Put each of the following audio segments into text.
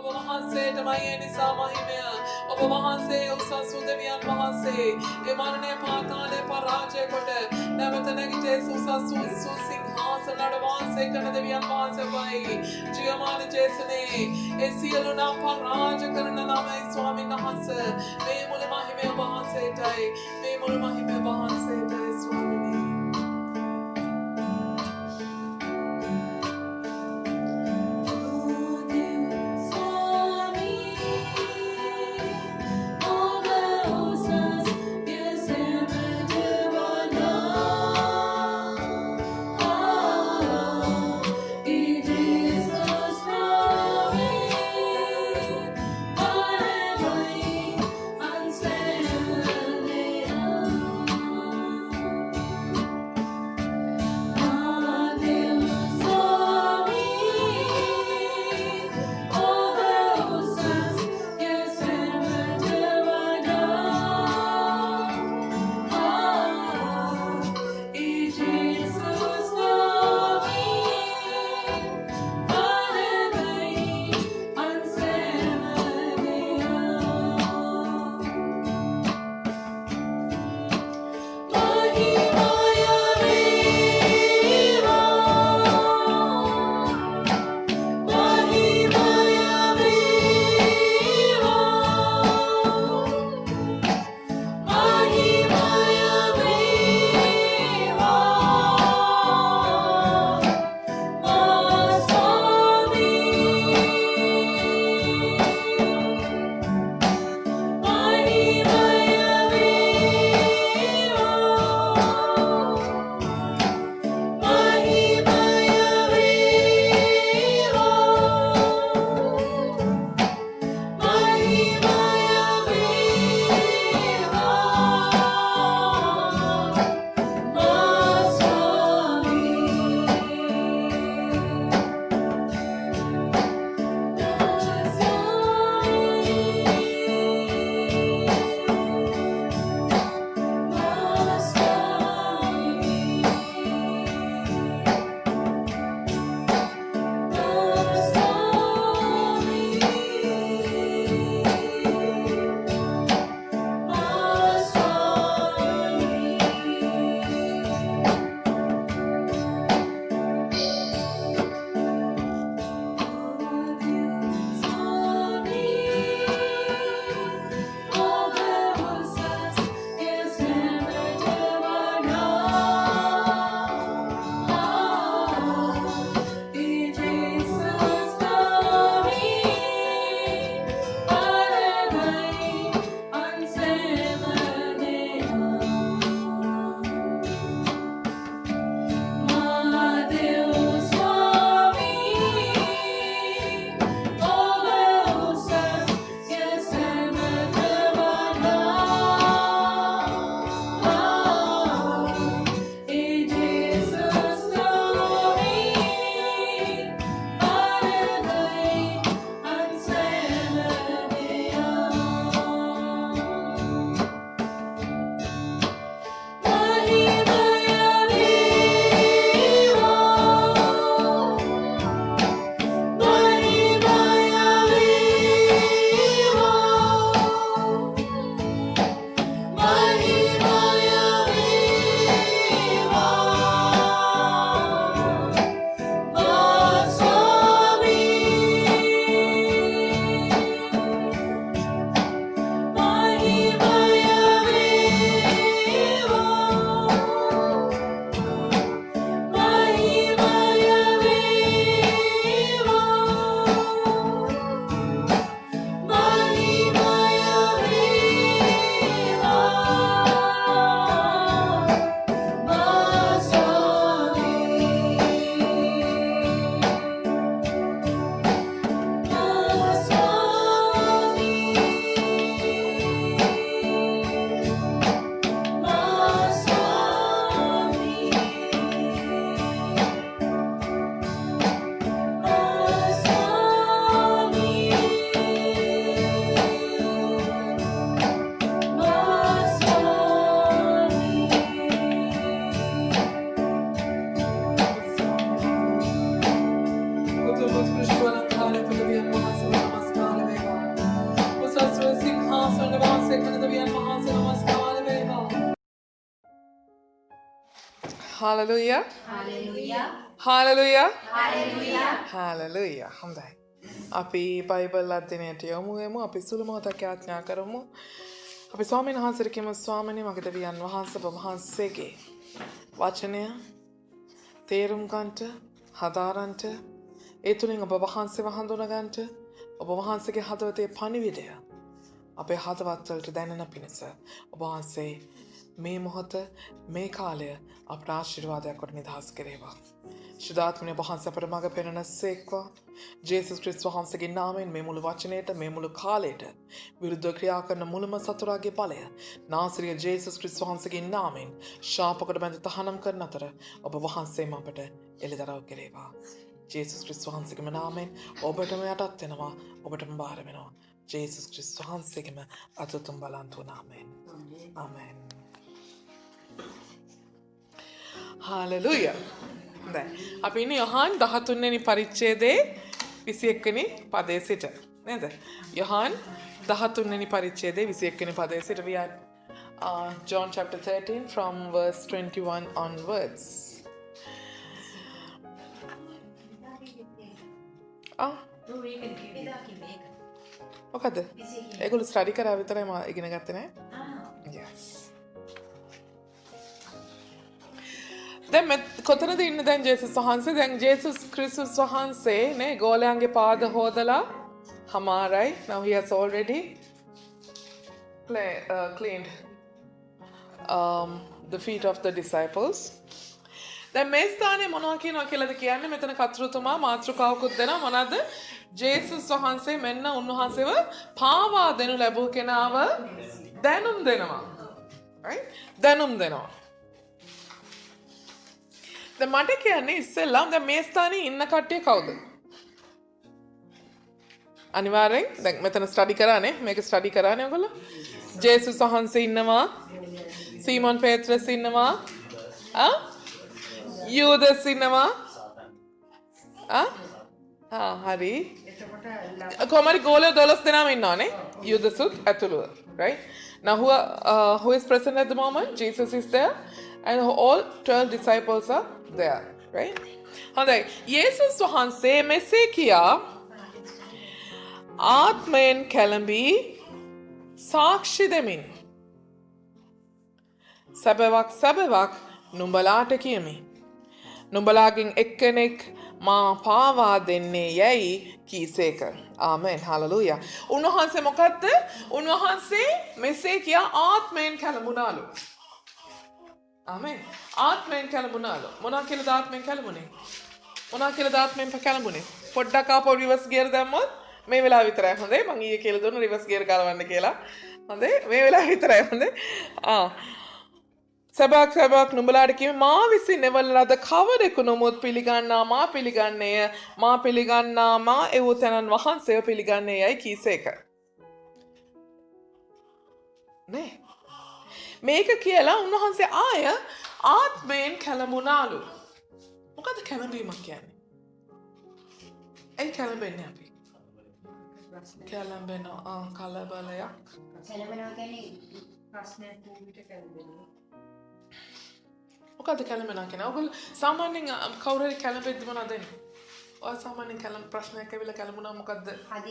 वहां Damayeni Samahimea, over Mahanse, Usasu Devian Mahase, Emanane Patane Paraje Kote, Navatanegate Susasu Susing Hans and Adavanse Kanadevian Mahasavai, Giamani Jesane, Esialuna Paraja Karanama Swami Nahase, Memulahime Bahase Tai, Memulahime Bahase Tai Swamini. Hallelujah. Hallelujah. Hallelujah. Hallelujah. Hallelujah. හොඳයි. අපි Bible අධ්‍යයනයට යමු වෙමු. අපි සුළු මොහොතක් යාඥා කරමු. අපි ස්වාමීන් වහන්සේට කියමු ස්වාමීනි මගේ දෙවියන් වහන්සේ ඔබ වහන්සේගේ වචනය තේරුම් ගන්නට, හදාරන්නට, ඒ තුලින් ඔබ වහන්සේව හඳුනා ගන්නට, ඔබ වහන්සේගේ හදවතේ පණිවිඩය අපේ හදවත් වලට දැනෙන පිණිස ඔබ වහන්සේ මේ මොහොත මේ කාලය අපට ආශිර්වාදයක් කොට නිදහස් කරේවා. ශුද්ධාත්මනේ වහන්සේ අපට මඟ පෙන්වන සේක්වා. ජේසුස් ක්‍රිස්තුස් වහන්සේගේ නාමයෙන් මේ මුළු වචනයට මේ මුළු කාලයට විරුද්ධව ක්‍රියා කරන මුළුම සතුරාගේ බලය නාසරිය ජේසුස් ක්‍රිස්තුස් වහන්සේගේ නාමයෙන් ශාපකට බැඳ තහනම් කරන අතර ඔබ වහන්සේම අපට එළිදරව් කෙරේවා. ජේසුස් ක්‍රිස්තුස් වහන්සේගේම නාමයෙන් ඔබටම යටත් වෙනවා, ඔබටම බාර වෙනවා. ජේසුස් ක්‍රිස්තුස් වහන්සේගේම අතුතුම් බලන්තු නාමයෙන්. ආමෙන්. හාලෙලූයා. දැන් අපි ඉන්නේ යොහාන් 13 වෙනි පරිච්ඡේදයේ 21 වෙනි පදයේ සිට නේද? යොහාන් 13 වෙනි පරිච්ඡේදයේ 21 වෙනි පදයේ සිට we are John chapter 13 from verse 21 onwards. මොකද? ඒගොල්ලෝ ස්ටඩි කරා විතරයි මම ඉගෙන ගත්තේ නෑ. Yes. දැන් කොතනද ඉන්නේ දැන් ජේසුස් වහන්සේ? දැන් ජේසුස් ක්‍රිස්තුස් වහන්සේ නේ ගෝලයන්ගේ පාද හොදලා හමාරයි. Now he has already cleaned the feet of the disciples. දැන් මේ ස්ථානයේ මොනවා කියනවා කියලාද කියන්නේ? මෙතන කතෘතුමා මාතෘකාවකුත් දෙනවා. මොනවාද? ජේසුස් වහන්සේ මෙන්න උන්වහන්සේව පාවා දෙනු ලැබූ කෙනාව දැනුම් දෙනවා. right? දැනුම් දෙනවා. දැන් මට කියන්නේ ඉස්සෙල්ලාම දැන් මේ ස්ථානයේ ඉන්න කට්ටිය කවුද? අනිවාර්යෙන් දැන් මෙතන ස්ටඩි කරානේ. මේක ස්ටඩි කරානේ ඔයගොල්ලෝ. ජේසුස් වහන්සේ ඉන්නවා. සීමොන් පේත්‍රස් ඉන්නවා. යූදස් ඉන්නවා. හරි. කොහමරි ගෝලය 12 දෙනාම ඉන්නවනේ. යූදසුත් ඇතුළුව. right? Now who is present at the moment? Jesus is there. And all 12 disciples are there, right? හොඳයි. යේසුස් වහන්සේ මෙසේ කියා ආත්මයෙන් කැළඹී සාක්ෂි දෙමින් සැබවක් නුඹලාට කියමි. නුඹලාගෙන් එක්කෙනෙක් මා පාවා දෙන්නේ යැයි කීසේක. ආමෙන්. හලෙලූයා. උන්වහන්සේ මොකද්ද? උන්වහන්සේ මෙසේ කියා ආත්මයෙන් කැළඹුණාලු. ආමෙන්. ආත්මයෙන් කැළඹුණාලු. මොනවා කියලාද ආත්මයෙන් කැළඹුණේ? මොනවා කියලාද ආත්මයෙන් කැළඹුණේ? පොඩ්ඩක් ආපහු රිවර්ස් ගියර් දැම්මොත් මේ වෙලාව විතරයි හොඳේ. මම ඊයේ කියලා දුන්න රිවර්ස් ගියර් ගලවන්න කියලා. හොඳේ. මේ වෙලාව විතරයි හොඳේ. සැබෑවක් නුඹලාට කිව්වේ මා විසින් එවන ලද කවරෙකු නොමුත් පිළිගන්නා මා පිළිගන්නේය. මා පිළිගන්නා මා එවුතනන් වහන්සේව පිළිගන්නේ යයි කීසේක. නේ? මේක කියලා උන්වහන්සේ ආය ආත්මයෙන් කැළඹුණාලු. මොකද කැළඹීමක් කියන්නේ? ඒ කැළඹෙන්නේ අපි. කැළඹෙනවා කලබලයක්. කැළඹෙනවා කියන්නේ ප්‍රශ්නයක් වුණිට කැළඹෙනවා. මොකද කැළඹෙනවා කියන්නේ? ඔයගොල්ලෝ සාමාන්‍යයෙන් කවුරු හරි කැළඹෙද්දි මොනවද දෙන්නේ? ඔය සාමාන්‍යයෙන් කැළඹ ප්‍රශ්නයක් ඇවිල්ලා කැළඹුණා මොකද්ද?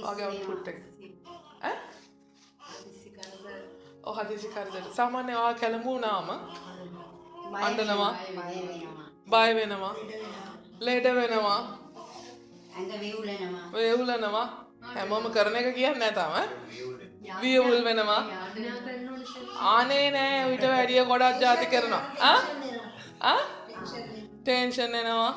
ඔයගේ අවුට්පුට් එක. හදිසි කරදර. සාමාන්‍යයෙන් ඔයා කැළඹුණාම අඬනවා, බය වෙනවා, ලෙඩ වෙනවා, ඇඟ වේවුලනවා. හැමෝම කරන එක කියන්නේ නැහැ තාම. වියවුල් වෙනවා. ආනේ නෑ ඊට වැඩිය ගොඩක් ಜಾති කරනවා. ටෙන්ෂන් එනවා.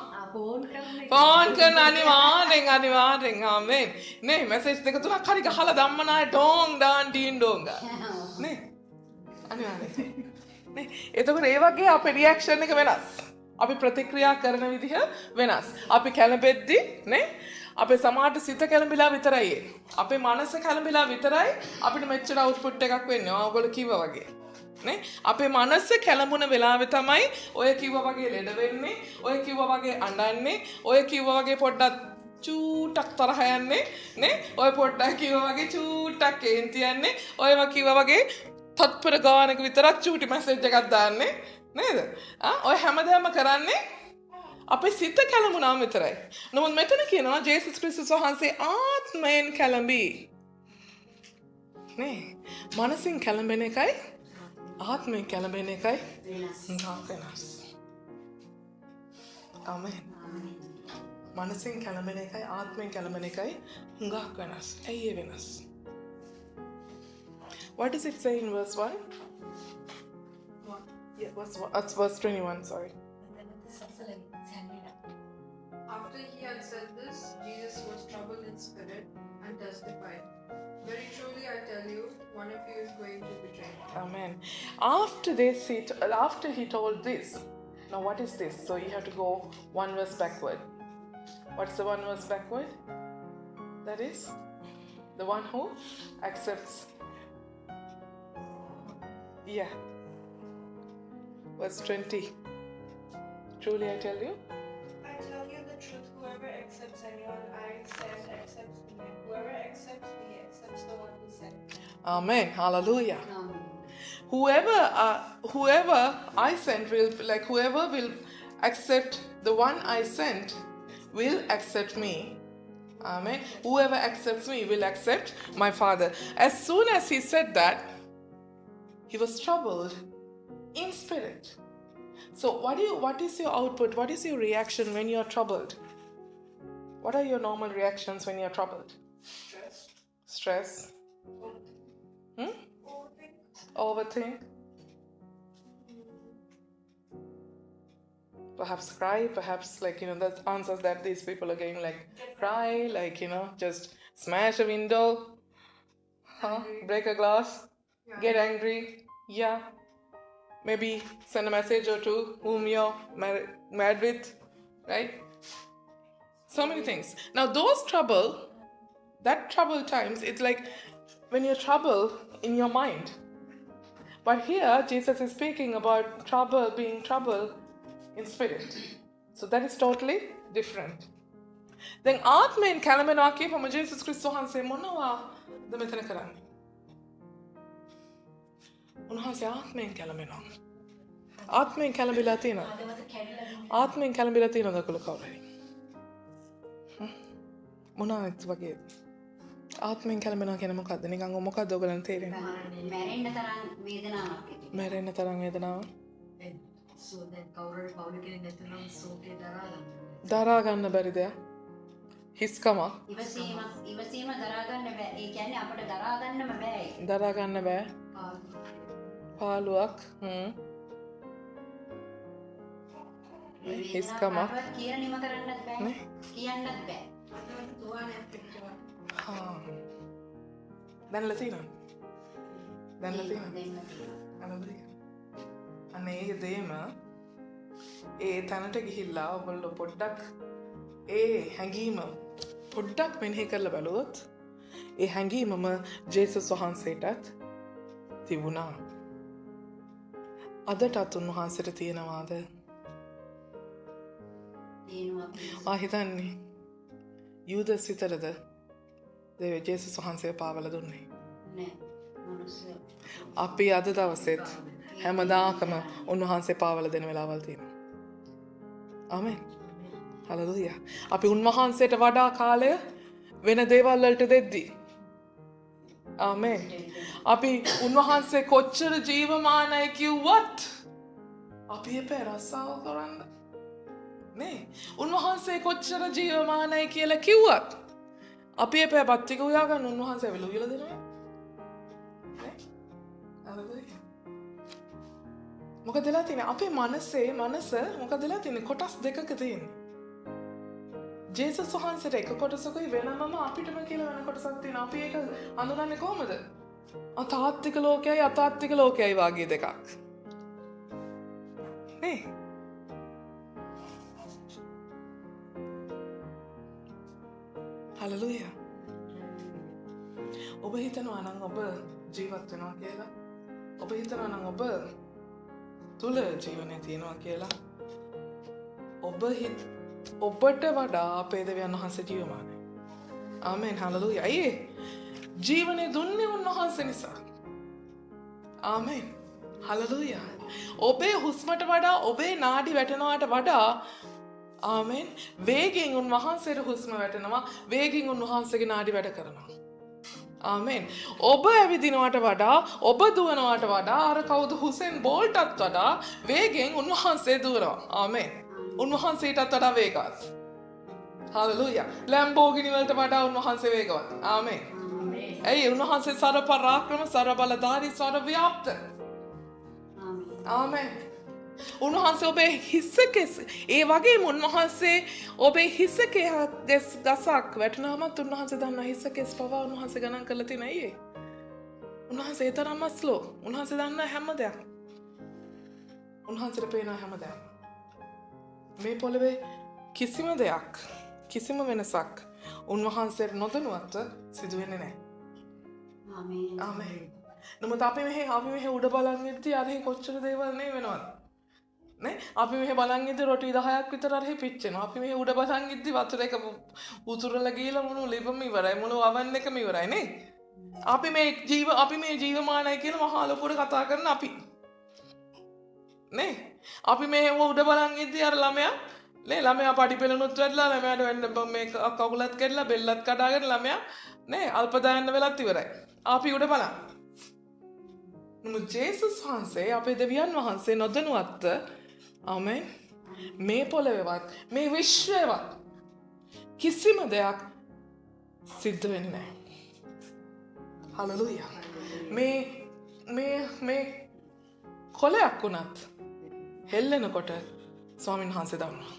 ෆෝන් කරන අනිවාර්යෙන් ආමෙන්. නේ මැසේජ් දෙක තුනක් හරි ගහලා ධම්මනාය ඩෝං ඩාන් ඩීන් ඩෝං ගා. නේ අනිවාර්යෙන්. නේ එතකොට ඒ වගේ අපේ රියැක්ෂන් එක වෙනස්. අපි ප්‍රතික්‍රියා කරන විදිහ වෙනස්. අපි කැළඹෙද්දි නේ අපේ සමාජ සිත කැළඹිලා විතරයි. අපේ මනස කැළඹිලා විතරයි අපිට මෙච්චර අවුට්පුට් එකක් වෙන්නේ. ඔයගොල්ලෝ කිව්වා වගේ. නේ අපේ මනස කැළඹුණ වෙලාවේ තමයි ඔය කිව්වා වගේ ලෙඩ වෙන්නේ, ඔය කිව්වා වගේ අඬන්නේ, ඔය කිව්වා වගේ පොඩ්ඩක් චූටක් තරහ යන්නේ නේ, ඔය පොඩ්ඩක් කිව්වා වගේ චූටක් කේන්ති යන්නේ, ඔයව කිව්වා වගේ තත්පර ගානක විතරක් චූටි මැසේජ් එකක් දාන්නේ නේද? ඔය හැමදාම කරන්නේ අපේ සිත කැළඹුණාම විතරයි. නමුත් මෙතන කියනවා ජේසුස් ක්‍රිස්තුස් වහන්සේ ආත්මයෙන් කැළඹී. නේ? මනසින් කැළඹෙන එකයි ආත්මයෙන් කැළඹෙන එකයි වෙනස්. ආමෙන්. මනසින් කැළඹෙන එකයි ආත්මයෙන් කැළඹෙන එකයි හුඟක් වෙනස්. ඇයි ඒ වෙනස්? What does it say in verse 1? Yeah, verse 21, sorry. After he had said this, Jesus was troubled in spirit and testified, "Very truly I tell you, one of you is going to betray me." Amen. After this, after he told this, now what is this? So you have to go one verse backward. What's the one verse backward? That is the one who accepts. Yeah. Verse 20. Truly I tell you. I tell you the truth, whoever accepts anyone I send accepts me, and whoever accepts me accepts the one who sent me. Amen. Hallelujah. Whoever I sent whoever will accept the one I sent will accept me. Amen. Whoever accepts me will accept my Father. As soon as he said that, he was troubled in spirit. So what is your output? What is your reaction when you are troubled? What are your normal reactions when you are troubled? Stress. Overthink. Perhaps cry. Perhaps that's answers that these people are getting, like cry, just smash a window, break a glass, get angry. Yeah. Maybe send a message or two whom you're mad with, right? So many things. Now that trouble times, it's like when you're troubled in your mind. But here, Jesus is speaking about being trouble in spirit. So that is totally different. Then ආත්මයෙන් කැළඹෙනවා කියපම ජේසුස් ක්‍රිස්තුස් වහන්සේ මොනවාද මෙතන කරන්නේ? උන්වහන්සේ ආත්මයෙන් කැළඹෙනවා. ආත්මයෙන් කැළඹිලා තියෙනවා. ආත්මයෙන් කැළඹිලා තියෙනවද කියලා කවුරුහරි? මොනවාද වගේද? ආත්මයෙන් කැළඹෙනවා කියන්නේ මොකද්ද? නිකන් මොකද්ද ඔයගලන්ට තේරෙන්නේ? මැරෙන්න තරම් වේදනාවක් ඇති. මැරෙන්න තරම් වේදනාවක්. දැන් කවුරුහරි පවුල කෙනෙක් නැතුනම් සෝකේ දරා ගන්න බැරි දෙයක්. හිස්කමක්. ඉවසීම දරා ගන්න බෑ. ඒ කියන්නේ අපිට දරා ගන්නම බෑ. දරා ගන්න බෑ. පාළුවක්. හිස්කමක්. කියලා නිම කරන්නත් බෑ. කියන්නත් බෑ. දැන්ලා තියෙනවද? අන්න ඒ දේම ඒ තැනට ගිහිල්ලා ඔයගොල්ලෝ පොඩ්ඩක් ඒ හැඟීම පොඩ්ඩක් මෙනෙහි කරලා බලුවොත් ඒ හැඟීමම ජේසුස් වහන්සේටත් තිබුණා. අදටත් උන්වහන්සේට තියෙනවාද? තියෙනවා. හිතන්නේ යූදස් විතරද ජේසුස් වහන්සේ පාවල දුන්නේ? නෑ. මනුස්සය. අපි අද දවසෙත් හැමදාකම උන්වහන්සේ පාවල දෙන වෙලාවල් තියෙනවා. ආමෙන්. හලෙලූයා. අපි උන්වහන්සේට වඩා කාලය වෙන දේවල් වලට දෙද්දී. ආමෙන්. අපි උන්වහන්සේ කොච්චර ජීවමානයි කිව්වත් අපි එපේ රස්සාව කරන්න. නේ. උන්වහන්සේ කොච්චර ජීවමානයි කියලා කිව්වත් අපි එපේ බත්තික උයා ගන්න උන්වහන්සේ වෙලු උයලා දෙනවා. නේ? හලෙලූයා. මොකද වෙලා තියෙන්නේ? අපේ මනස මොකද වෙලා තියෙන්නේ? කොටස් දෙකක තියෙන්නේ. ජේසුස් වහන්සේට එක කොටසකුයි වෙනමම අපිටම කියලා වෙන කොටසක් තියෙනවා. අපි ඒක අඳුරන්නේ කොහමද? අතාත්තික ලෝකයයි අතාත්තික ලෝකයයි වාගේ දෙකක්. නේ? හලෙලූයා. ඔබ හිතනවා නම් ඔබ ජීවත් වෙනවා කියලා. ඔබ හිතනවා නම් ඔබ තුල ජීවනය තියෙනවා කියලා. ඔබට වඩා අපේ දෙවියන් වහන්සේ ජීවමානයි. ආමෙන්. හලෙලූයා. අයියේ ජීවනය දුන්නේ උන්වහන්සේ නිසා. ආමෙන්. හලලුයා. ඔබේ හුස්මට වඩා ඔබේ නාඩි වැටෙනවාට වඩා ආමෙන් වේගෙන් උන්වහන්සේට හුස්ම වැටෙනවා වේගෙන් උන්වහන්සේගේ නාඩි වැඩ කරනවා. ආමෙන්. ඔබ ඇවිදිනවට වඩා ඔබ දුවනවට වඩා අර කවුද හුසෙන් බෝල්ටත් වඩා වේගෙන් උන්වහන්සේ දුවනවා. ආමෙන්. උන්වහන්සේටත් වඩා වේගවත්. හලලුයා. ලැම්බෝගිනි වලට වඩා උන්වහන්සේ වේගවත්. ආමෙන්. ඇයි උන්වහන්සේ සර්ව පරාක්‍රම සර්ව බලධාරී සර්ව ව්‍යාප්ත. ආමෙන්. උන්වහන්සේ ඔබේ හිසකෙස් ඒ වගේම උන්වහන්සේ ඔබේ හිසකේ ගසක් වැටුනහමත් උන්වහන්සේ දන්නා හිසකෙස් පවා උන්වහන්සේ ගණන් කරලා තියෙන අයියේ. උන්වහන්සේ ඒ තරම්ම ස්ලෝ. උන්වහන්සේ දන්නා හැම දෙයක්. උන්වහන්සේට පේන හැම දෙයක්. මේ පොළවේ කිසිම දෙයක් කිසිම වෙනසක් උන්වහන්සේට නොදැනුවත්ව සිදු වෙන්නේ නැහැ. ආමේන්. ආමේන්. නමුත් අපි මෙහෙ උඩ බලන් ඉද්දි අර කොච්චර දේවල් නේ වෙනවද? නේ? අපි මෙහෙ බලන් ඉද්දි රොටි 10ක් විතර අර පිච්චෙනවා. අපි මෙහෙ උඩ බලන් ඉද්දි වතුර එක උතුරලා ගිහලා මොන ලිපම ඉවරයි. මොන වවන් එකම ඉවරයි නේ? අපි මේ ජීවමානයි කියන මහා ලොකුට කතා කරන අපි. නේ? අපි මෙහෙ උඩ බලන් ඉද්දි අර ළමයා පඩි පෙළනුත් වැඩලා ළමයාට වෙන්න මේ කකුලත් කැඩලා බෙල්ලත් කඩාගෙන ළමයා නේ අල්ප දාන්න වෙලත් ඉවරයි. අපි උඩ බලන්. නමුත් ජේසුස් වහන්සේ අපේ දෙවියන් වහන්සේ නොදැනුවත්ව ආමෙන් මේ පොළවේවත් මේ විශ්වයේවත් කිසිම දෙයක් සිද්ධ වෙන්නේ නැහැ. හලෙලූයා. මේ කොලයක් වුණත් හෙල්ලෙනකොට ස්වාමීන් වහන්සේ දන්නවා.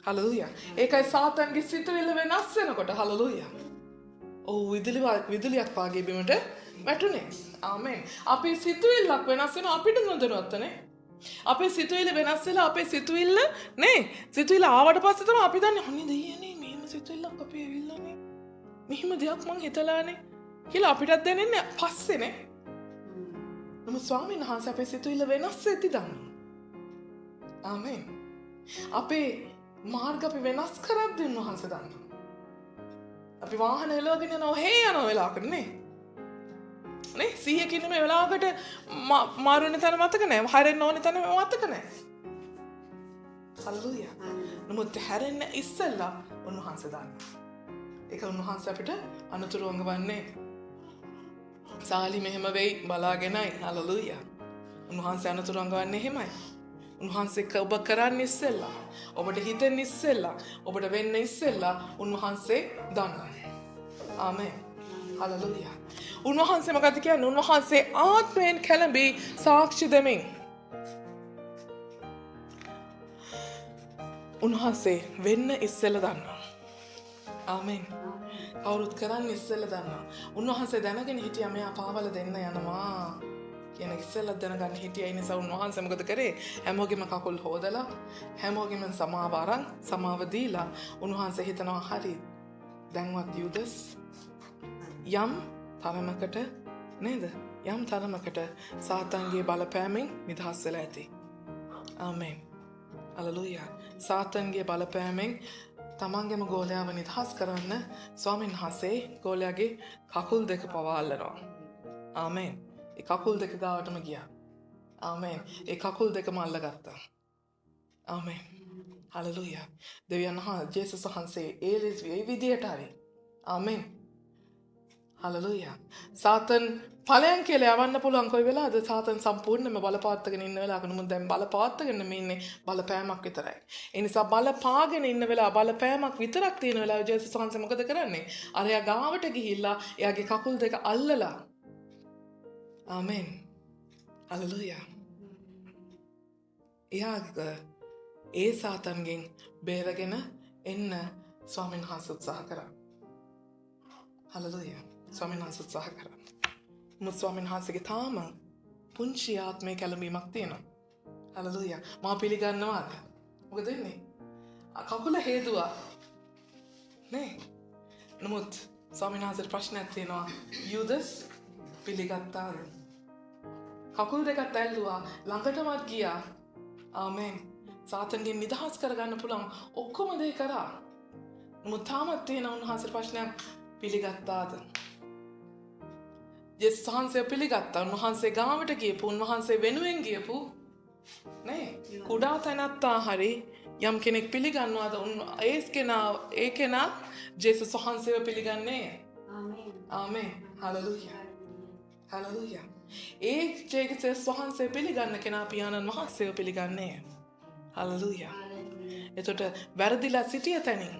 හලෙලූයා. ඒකයි සාතන්ගේ සිතුවිල්ල වෙනස් වෙනකොට හලෙලූයා. ඔව් විදුලියක් වාගේ බිමට වැටුනේ. ආමෙන්. අපේ සිතුවිල්ලක් වෙනස් වෙනවා අපිට නොදැනුවත්වනේ. අපේ සිතුවිල්ල වෙනස් වෙලා අපේ සිතුවිල්ල නේ සිතුවිල්ල ආවට පස්සේ තමයි අපි දන්නේ අනේ දෙයියනේ මෙහෙම සිතුවිල්ලක් අපේ ඇවිල්ලානේ. මෙහෙම දෙයක් මං හිතලානේ කියලා අපිටත් දැනෙන්නේ පස්සේනේ. නමුත් ස්වාමීන් වහන්සේ අපේ සිතුවිල්ල වෙනස් වෙද්දි දන්නවා. ආමෙන්. අපේ මාර්ග අපි වෙනස් කරද්දී උන්වහන්සේ දන්නවා. අපි වාහන එලවගෙන යනවා හේ යනවා වෙලාවකට නේ. නේ 100 කින් මේ වෙලාවකට මාරු වෙන තැන මතක නැහැ. හැරෙන්න ඕනේ තැන මතක නැහැ. හලෙලූයා. නමුත් හැරෙන්න ඉස්සෙල්ලා උන්වහන්සේ දන්නවා. ඒක උන්වහන්සේ අපිට අනුතුරු වංගවන්නේ. සාලි මෙහෙම වෙයි බලාගෙනයි. හලෙලූයා. උන්වහන්සේ අනුතුරු වංගවන්නේ එහෙමයි. උන්වහන්සේ ඔබ කරන්නේ ඉස්සෙල්ලා ඔබට හිතෙන්නේ ඉස්සෙල්ලා ඔබට වෙන්න ඉස්සෙල්ලා උන්වහන්සේ දන්නවා. ආමෙන්. හලෙලූයා. උන්වහන්සේ මොකද කියන්නේ? උන්වහන්සේ ආත්මයෙන් කැළඹී සාක්ෂි දෙමින් උන්වහන්සේ වෙන්න ඉස්සෙල්ලා දන්නවා. ආමෙන්. කවුරුත් කරන්නේ ඉස්සෙල්ලා දන්නවා. උන්වහන්සේ දැනගෙන හිටියා මෙයා පාවල දෙන්න යනවා කියන ඉස්සෙල්ලා දැනගන්න හිටියා. ඒ නිසා උන්වහන්සේ මොකද කරේ? හැමෝගෙම කකුල් හොදලා හැමෝගෙම සමාව අරන් සමාව දීලා උන්වහන්සේ හිතනවා හරි දැන්වත් යුදස් යම් තරමකට නේද? යම් තරමකට සාතන්ගේ බලපෑමෙන් නිදහස් වෙලා ඇති. ආමෙන්. හලෙලූයා. සාතන්ගේ බලපෑමෙන් තමන්ගේම ගෝලයාව නිදහස් කරන්න ස්වාමීන් වහන්සේ ගෝලයාගේ කකුල් දෙක පවා අල්ලනවා. ආමෙන්. ඒ කකුල් දෙක ගාවටම ගියා. ආමෙන්. ඒ කකුල් දෙකම අල්ලගත්තා. ආමෙන්. හලෙලූයා. දෙවියන් වහන්සේ ජේසුස් වහන්සේ ඒ විදියට හරි. ආමෙන්. හලෙලූයා. සාතන් ඵලයන් කියලා යවන්න පුළුවන් කොයි වෙලාවද? සාතන් සම්පූර්ණයෙන්ම බලපවත්වාගෙන ඉන්න වෙලාවක නුඹ දැන් බලපවත්වාගෙන ඉන්නේ බලපෑමක් විතරයි. ඒ නිසා බලපාගෙන ඉන්න වෙලාව බලපෑමක් විතරක් තියෙන වෙලාව ජේසුස් වහන්සේ මොකද කරන්නේ? අරයා ගාවට ගිහිල්ලා එයාගේ කකුල් දෙක අල්ලලා ආමෙන්. හලෙලූයා. ඒ සාතන්ගෙන් බේරගෙන එන්න ස්වාමීන් වහන්සේ උත්සාහ කරා. හලෙලූයා. ස්වාමීන් වහන්සේ උත්සාහ කරා. මුත් ස්වාමීන් වහන්සේගේ තාම පුංචි ආත්මේ කැළඹීමක් තියෙනවා. හලෙලූයා. මා පිළිගන්නවාද? මොකද වෙන්නේ? කකුල හේතුවා. නේ? නමුත් ස්වාමීන් වහන්සේට ප්‍රශ්නයක් තියෙනවා. යුදස් පිළිගත්තාද? කකුල් දෙකත් ඇල්ලුවා. ළඟටමත් ගියා. ආමෙන්. සාතන්ගෙන් නිදහස් කරගන්න පුළුවන් ඔක්කොම දේ කරා. නමුත් තාමත් තියෙන උන්වහන්සේට ප්‍රශ්නයක් පිළිගත්තාද? ජේසුස් වහන්සේ පිළිගත්තා. උන්වහන්සේ ගාවට ගියපු, උන්වහන්සේ වෙනුවෙන් ගියපු නේ කුඩා තැනත්තා හරි යම් කෙනෙක් පිළිගන්නවාද ඒ කෙනා ජේසුස් වහන්සේව පිළිගන්නේ. ආමේන්. ආමේන්. හලෙලූයා. හලෙලූයා. ඒ ජේසුස් වහන්සේ පිළිගන්න කෙනා පියාණන් වහන්සේව පිළිගන්නේ. හලෙලූයා. එතකොට වැරදිලා සිටිය තැනින්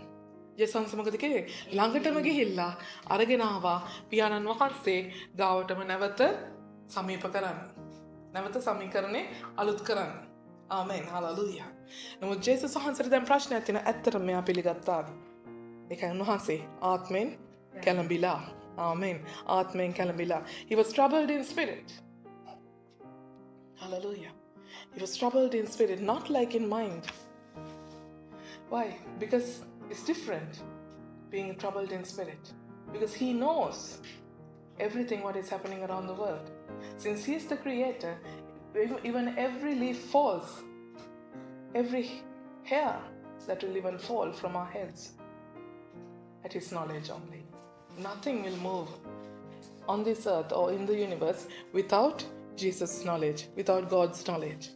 ජේසුස් මොකද කළේ? ළඟටම ගිහිල්ලා අරගෙන ආවා පියාණන් වහන්සේ ගාවටම නැවත සමීප කරන්න. නැවත සමීකරණේ අලුත් කරන්න. ආමේන්. හලෙලූයා. නමුත් ජේසුස් වහන්සේට දැන් ප්‍රශ්නයක් තියෙනවා. ඇත්තටම මෙයා පිළිගත්තාද? ඒකයි උන්වහන්සේ ආත්මෙන් කැළඹිලා. ආමේන්. ආත්මෙන් කැළඹිලා. He was troubled in spirit. Hallelujah. He was troubled in spirit, not like in mind. Why? Because it's different being troubled in spirit. Because he knows everything what is happening around the world. Since he is the creator, even every leaf falls, every hair that will even fall from our heads, at his knowledge only. Nothing will move on this earth or in the universe without Jesus' knowledge, without God's knowledge.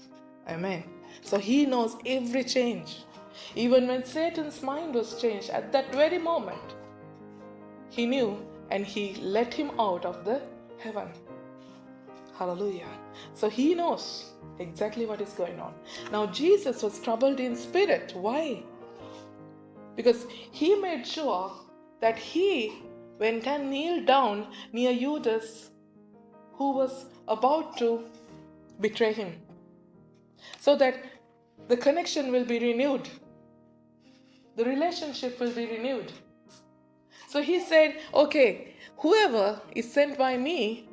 Amen. So he knows every change. Even when Satan's mind was changed, at that very moment, he knew and he let him out of the heaven. Hallelujah. So he knows exactly what is going on. Now Jesus was troubled in spirit. Why? Because he made sure that he went and kneeled down near Judas, who was about to betray him, so that the connection will be renewed. The relationship will be renewed. So he said, okay, whoever is sent by me,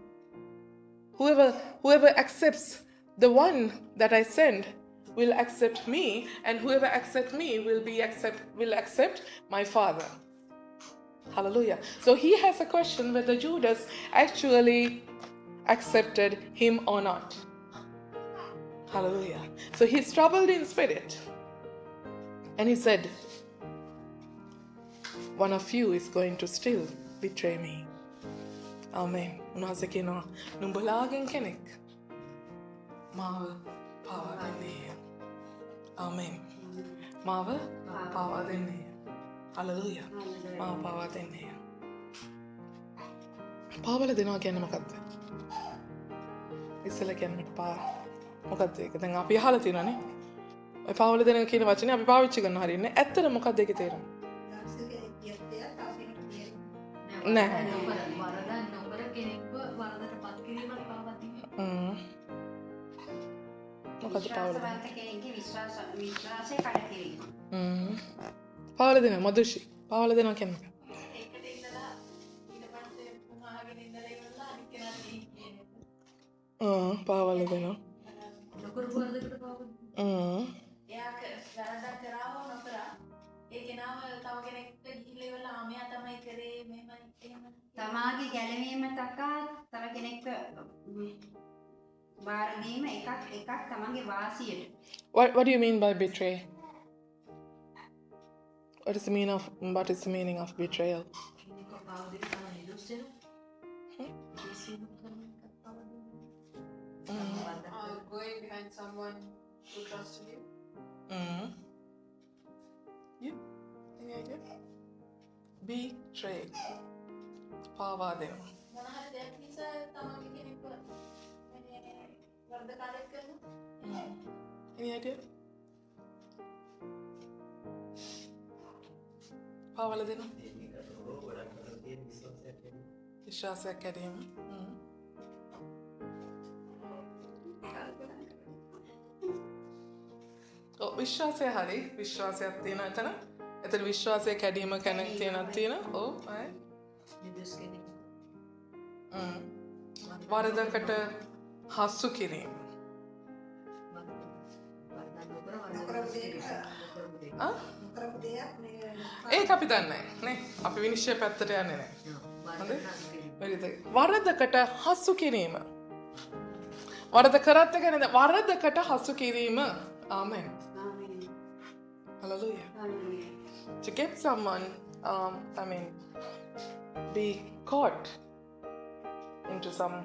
whoever accepts the one that I send will accept me, and whoever accepts me will accept my Father. Hallelujah. So he has a question whether Judas actually accepted him or not. Hallelujah. So he's troubled in spirit. And he said, one of you is going to still betray me. Amen. උන්වහන්සේ කියනවා නුඹලාගෙන් කෙනෙක් මාව පාවා දෙන්නේය. ආමෙන්. මාව පාවා දෙන්නේය. Hallelujah. මාව පාවා දෙන්නේය. පාවල දෙනවා කියන්නේ මොකක්ද? ඉස්සෙල්ලා කියන්නේ මොකක්ද ඒක? දැන් අපි අහලා තියෙනවානේ. ඔය පාවල දෙන කියන වචනේ අපි පාවිච්චි කරන හරියන්නේ. ඇත්තට මොකක්ද ඒකේ තේරුම? නෑ. මොකද පාවල දෙන? කෙනෙක්ගේ විශ්වාසය කඩ කිරීම. පාවල දෙන මදුෂි. පාවල දෙනවා කියන්නේ ඒකට ඉඳලා ඊට පස්සේ පුහාගෙන ඉඳලා ඉවරලා අනිත් කෙනාට කියන්නේ. පාවල දෙනවා. ලොකුරු වරදකට පාවල. එයා වැරද්දක් කරාව නොකරා ඒ කෙනාව තව කෙනෙක්ට ගිහිල්ලා ඉවරලා ආමියා තමයි කරේ මෙහෙමයි එහෙම. තමාගේ ගැලවීම තකා තව කෙනෙක්ට බාර දීම එකක් තමන්ගේ වාසියට. What do you mean by betray? What is the meaning of betrayal? Going behind someone who trusted you. You? Any idea? Betray. පාවා දෙනවා. මොන හරි දෙයක් නිසා තමයි කෙනෙක්ව මේ වරදකාරයෙක් කරනවා. Any idea? පාවල දෙනවා. විශ්වාසයක් ඇතිවීම. විශ්වාසය හරි විශ්වාසයක් තියෙන එතන. එතන විශ්වාසය කැඩීම කෙනෙක් තියෙන. ඔව් අය. වරදකට හසු කිරීම. ඒක අපි දන්නේ නේ. අපි විනිශ්චය පැත්තට යන්නේ නැහැ. හරිද? වරදකට හසු කිරීම. වරද කරත් ගැනද වරදකට හසු කිරීම. Amen. Hallelujah. To get someone, be caught into some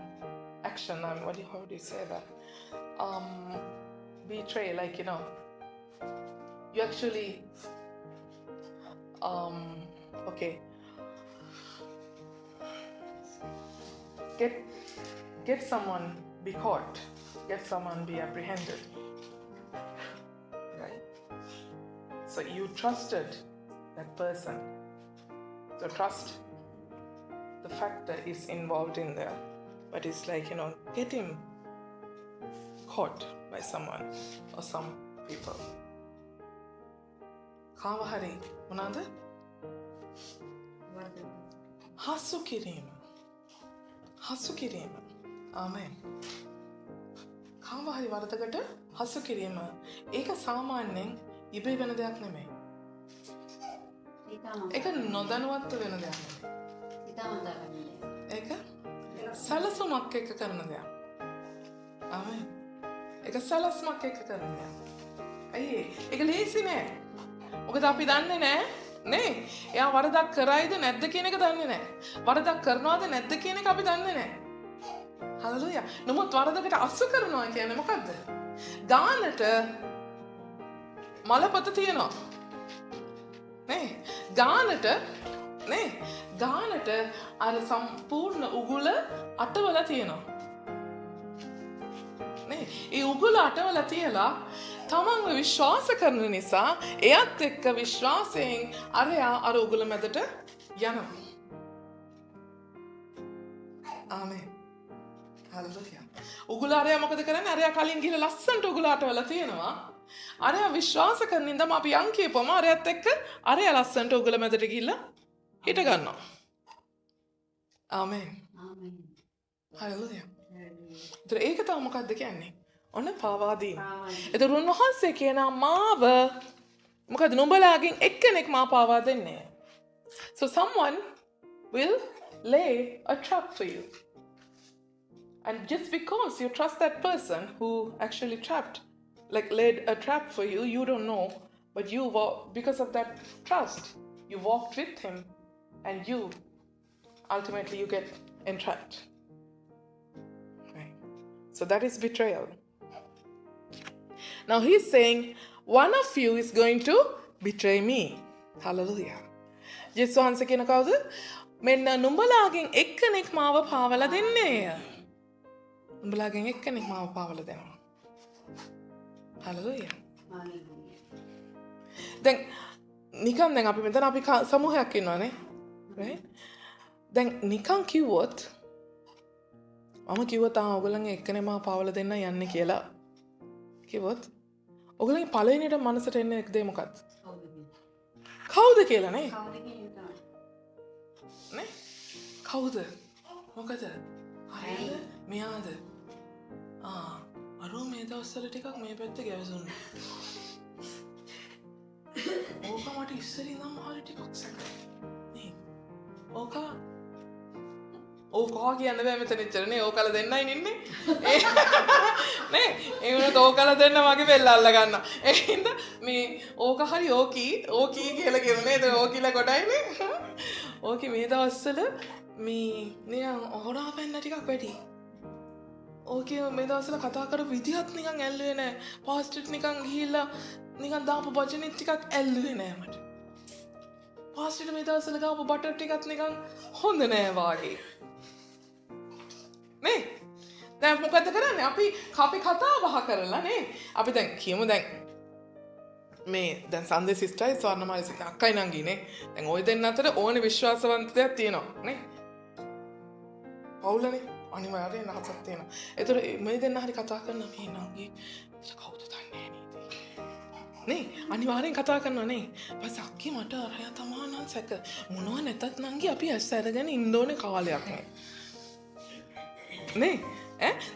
action. How do you say that? Betray, like, you know, you actually okay, get someone be caught, get someone be apprehended, right? So you trusted that person, so trust, the factor is involved in there, but it's like, you know, get him caught by someone or some people. කාව හරි මොනවාද? හසු කිරීම. හසු කිරීම. ආමෙන්. කාව හරි වරදකට හසු කිරීම. ඒක සාමාන්‍යයෙන් ඉබේ වෙන දෙයක් නෙමෙයි. ඒක නොදැනුවත්ව වෙන දෙයක් නෙමෙයි. ඒක සැලසුමක් එක්ක කරන දෙයක්. ආමෙන්. ඒක සැලසුමක් එක්ක කරන දෙයක්. අයියේ ඒක ලේසි නෑ. මොකද අපි දන්නේ නෑ නේ එයා වරදක් කරයිද නැද්ද කියන එක දන්නේ නෑ. වරදක් කරනවද නැද්ද කියන එක අපි දන්නේ නෑ. හලෙලූයා. නමුත් වරදකට අසු කරනවා කියන්නේ මොකද්ද? ගානට මලපත තියනවා. නේ ගානට නේ ගානට අර සම්පූර්ණ උගුල අටවල තියෙනවා. නේ ඒ උගුල අටවල තියලා තමන්ව විශ්වාස කරන නිසා එයත් එක්ක විශ්වාසයෙන් අරයා අර උගුල මැදට යනවා. ආමේන්. හලෙලූයා. උගුල අරයා මොකද කරන්නේ? අරයා කලින් ගිහලා ලස්සනට උගුල අටවල තියෙනවා. අරයා විශ්වාස කරන ඉඳම අපි යන් කියපුවම අරයාත් එක්ක අරයා ලස්සනට උගුල මැදට ගිහලා හිට ගන්නවා. ආමේන්. ආමෙන්. හලෙලූයා. ඒක තමයි මොකක්ද කියන්නේ? ඔන්න පාවාදීම. එතකොට උන්වහන්සේ කියනවා මාව මොකද නුඹලාගෙන් එක්කෙනෙක් මා පාවා දෙන්නේ. So someone will lay a trap for you. And just because you trust that person who actually laid a trap for you, you don't know, but because of that trust, you walked with him and ultimately you get entrapped. Right? So that is betrayal. Now he's saying, one of you is going to betray me. Hallelujah. Jesus වහන්සේ කියන කවුද? මෙන්න නුඹලාගෙන් එක්කෙනෙක් මාව පාවලා දෙන්නේ. නුඹලාගෙන් එක්කෙනෙක් මාව පාවලා දෙනවා. Hallelujah. දැන් නිකන් දැන් අපි මෙතන අපි සමූහයක් ඉන්නවානේ. right? දැන් නිකන් කිව්වොත් මම කිව්වොත් ඔයගොල්ලන්ගේ එක්කෙනෙක් මාව පාවලා දෙන්න යන්නේ කියලා කිව්වොත් ඔයගොල්ලන්ගේ පළවෙනියට මනසට එන්නේ දේ මොකක්ද? කවුද කියලා නේ? නේ? කවුද? මොකද? හරිද? මෙයාද? අරෝ මේ දවස්වල ටිකක් මේ පැත්තේ ගැවසුණා. ඕක මට ඉස්සර ඉඳන්ම හරි ටිකක් සැකයි. නේ? ඕකා කියන්න බෑ මෙතන ඉච්චර නේ ඕකල දෙන්නයි ඉන්නේ. නේ? ඒ වුණත් ඕකල දෙන්න මගේ බෙල්ල අල්ල ගන්නවා. ඒ හින්දා මේ ඕක හරි ඕකී කියලා කියමු නේද? ඕකිලා කොටයිනේ. ඕකේ මේ දවස්වල මේ නිකන් හොරා පැන්න ටිකක් වැඩි. ඕකේ මේ දවස්වල කතා කරපු විදිහත් නිකන් ඇල්ලුවේ නෑ. පාස්ටර්ට නිකන් ගිහිල්ලා නිකන් දාපු වචනෙත් ටිකක් ඇල්ලුවේ නෑ මට. පාස්ටර්ට මේ දවස්වල ගාපු බටර් ටිකත් නිකන් හොඳ නෑ වාගේ. නේ? දැන් මොකද කරන්නේ? අපි කතා බහ කරලා නේ. අපි දැන් කියමු දැන් මේ දැන් සන්දේ සිස්ටර්යි ස්වර්ණමාලි සිස්ටර් අක්කයි නංගි නේ. දැන් ওই දෙන්න අතර ඕනේ විශ්වාසවන්තයක් තියෙනවා නේ. පවුලනේ අනිවාර්යෙන් නැහසක් තියෙනවා. ඒතර මේ දෙන්න හරි කතා කරන මේ නංගි කවුද දන්නේ නේ? අනිවාර්යෙන් කතා කරනවා නේ. පස්සේ අක්කි මට අරයා තමා නම් සැක මොනවා නැතත් නංගි අපි ඇස් අරගෙන ඉන්න ඕනේ කාලයක් නේ. නේ?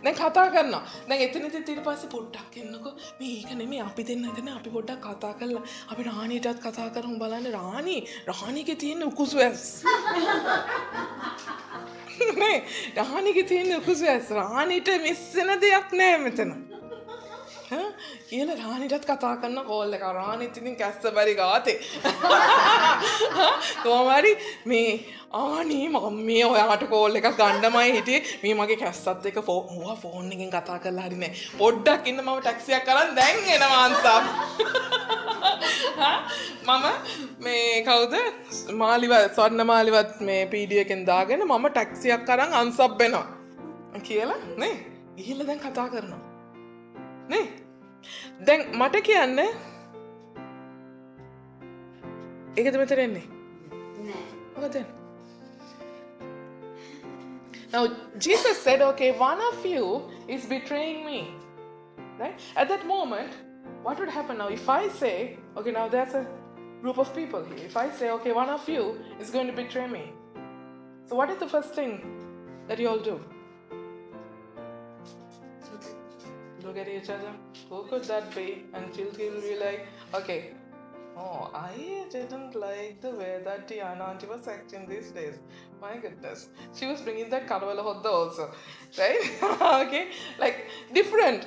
දැන් කතා කරනවා. දැන් එතනදී ඊට පස්සේ පොඩ්ඩක් එන්නකෝ. මේක නෙමෙයි අපි දෙන්න හිටනේ අපි පොඩ්ඩක් කතා කරලා අපි රාණීටත් කතා කරමු බලන්න රාණීගේ තියෙන උකුසු ඇස්. නේ? රාණීගේ තියෙන උකුසු ඇස්. රාණීට මිස් වෙන දෙයක් නෑ මෙතන. කියලා රාණිටත් කතා කරන කෝල් එක. රාණිත් ඉතින් කැස්ස බැරි ගාතේ. කොහොම හරි මේ ආනී මම මේ ඔයාට කෝල් එකක් ගන්නමයි හිටියේ. මේ මගේ කැස්සත් එක්ක ෆෝන් එකෙන් කතා කරලා හරි නෑ. පොඩ්ඩක් ඉන්න මම ටැක්සියක් කරන් දැන් එනවා අන්සම්. මම මේ කවුද මාලිවත් ස්වර්ණ මාලිවත් මේ පීඩිය එකෙන් දාගෙන මම ටැක්සියක් කරන් අන්සබ් වෙනවා කියලා නේ ගිහිල්ලා දැන් කතා කරනවා නේ දැන් මට කියන්න ඒකද මෙතන එන්නේ නෑ. මොකද now Jesus said okay one of you is betraying me right at that moment what would happen now if I say okay now there's a group of people here if I say okay one of you is going to betray me so what is the first thing that you all do look at each other who could that be until he'll be like okay oh I didn't like the way that Diana auntie was acting these days my goodness she was bringing that Karwala Hodda also right okay like different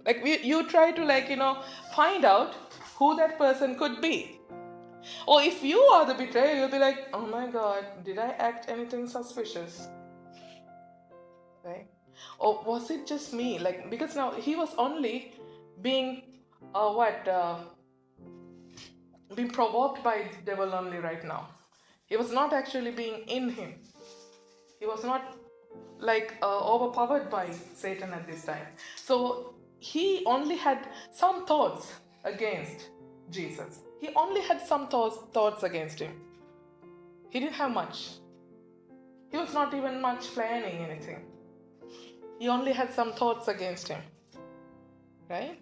like you try to like find out who that person could be or if you are the betrayer you'll be like oh my god did I act anything suspicious right or was it just me like because now he was only being being provoked by the devil only right now he was not actually being in him he was not like overpowered by Satan at this time so he only had some thoughts against Jesus he only had some thoughts against him he didn't have much he was not even much planning anything he only had some thoughts against him right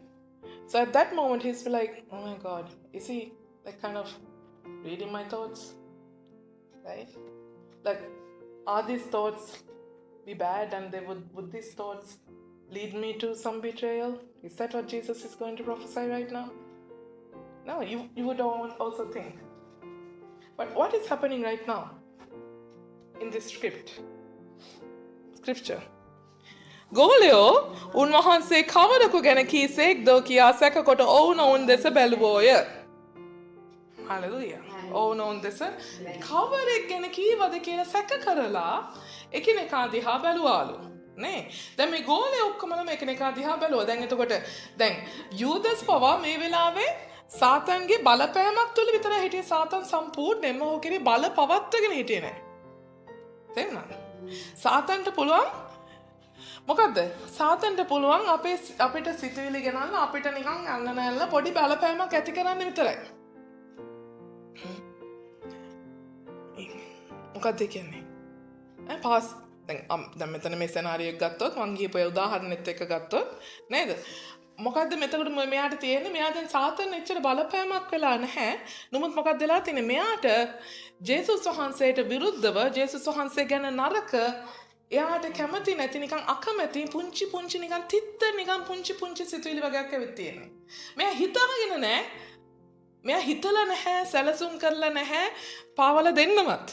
so at that moment he's like oh my god is he like kind of reading my thoughts right like are these thoughts be bad and they would these thoughts lead me to some betrayal is that what Jesus is going to prophesy right now no you would also think but what is happening right now in this scripture ගෝලයෝ උන්වහන්සේ කවරකු ගැන කීසෙක් දෝ කියා සැකකොට ඔවුනොවුන් දෙස බැලුවෝය. Hallelujah. ඔවුනොවුන් දෙස කවරෙක් ගැන කීවද කියලා සැක කරලා එකිනෙකා දිහා බැලුවාලු. නේ? දැන් මේ ගෝලයෝ ඔක්කොමම එකිනෙකා දිහා බැලුවා. දැන් එතකොට දැන් යූදස් පවා මේ වෙලාවේ සාතන්ගේ බලපෑමක් තුල විතරයි හිටියේ. සාතන් සම්පූර්ණයෙන්ම ඔහු කෙරේ බල පවත්වගෙන හිටියේ නැහැ. තේරුණාද? සාතන්ට පුළුවන් මොකද්ද සාතන්ට පුළුවන් අපිට සිතුවිලි ගෙනල්ලා අපිට නිකන් අන්න නැල්ල පොඩි බලපෑමක් ඇති කරන්න විතරයි. මොකද්ද කියන්නේ? පාස් දැන් මෙතන මේ සෙනාරියෝ එක ගත්තොත් මං ගියපු උදාහරණෙත් එක්ක ගත්තොත් නේද? මොකද්ද මෙතකොට මෙයාට තියෙන්නේ මෙයා දැන් සාතන් එච්චර බලපෑමක් වෙලා නැහැ. නමුත් මොකක්ද වෙලා තියෙන්නේ? මෙයාට ජේසුස් වහන්සේට විරුද්ධව ජේසුස් වහන්සේ ගැන නරක එයාට කැමති නැති නිකන් අකමැති පුංචි නිකන් තිත්ත නිකන් පුංචි සිතුවිලි වගේක් ඇවිත් තියෙන්නේ. මෙයා හිතාගෙන නැහැ. මෙයා හිතලා නැහැ, සැලසුම් කරලා නැහැ, පාවල දෙන්නවත්.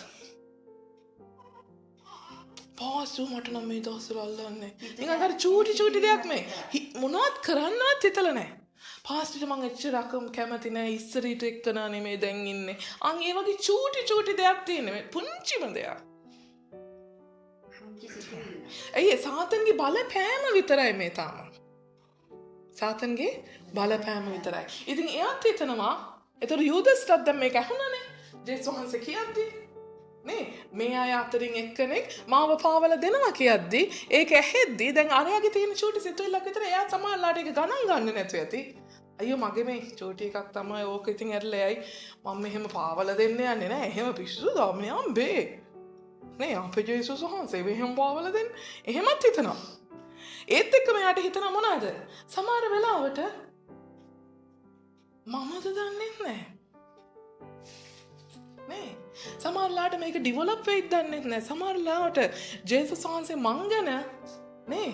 පාස්ටර් මට නම් මේ දවස්වල අල්ලන්නේ. නිකන් අර චූටි දෙයක් මේ මොනවත් කරන්නවත් හිතලා නැහැ. පාස්ටර්ට මං එච්චර කැමති නැහැ ඉස්සරට එක්කනා නෙමෙයි දැන් ඉන්නේ. අන් ඒ වගේ චූටි දෙයක් තියෙන්නේ. පුංචිම දෙයක්. ඇයි සාතන්ගේ බලපෑම විතරයි මේ තාම. සාතන්ගේ බලපෑම විතරයි. ඉතින් එයාත් හිතනවා ඒතර යූදස්ටත් දැන් මේක ඇහුණානේ. ජේසුස් වහන්සේ කියද්දි නේ මේ අය අතරින් එක්කෙනෙක් මාව පාවල දෙනවා කියද්දි ඒක ඇහෙද්දි දැන් අරයාගේ තියෙන චූටි සිතුවිල්ලක් විතර එයා සමහරලාට ඒක ගණන් ගන්න නැතුව ඇති. අයියෝ මගේ මේ චූටි එකක් තමයි ඕක ඉතින් ඇරලයි මම මෙහෙම පාවල දෙන්න යන්නේ නැහැ. එහෙම පිස්සුද මේ අම්බේ. නේ අපේ ජේසුස් වහන්සේ මෙහෙම පාවල දෙන්න එහෙමත් හිතනවා. ඒත් එක්ක මෙයාට හිතන මොනවද? සමහර වෙලාවට මමද දන්නේ නැහැ. නේ සමහරලාට මේක ඩිවලොප් වෙයිද දන්නේ නැහැ. සමහරලාට ජේසුස් වහන්සේ මං ගැන නේ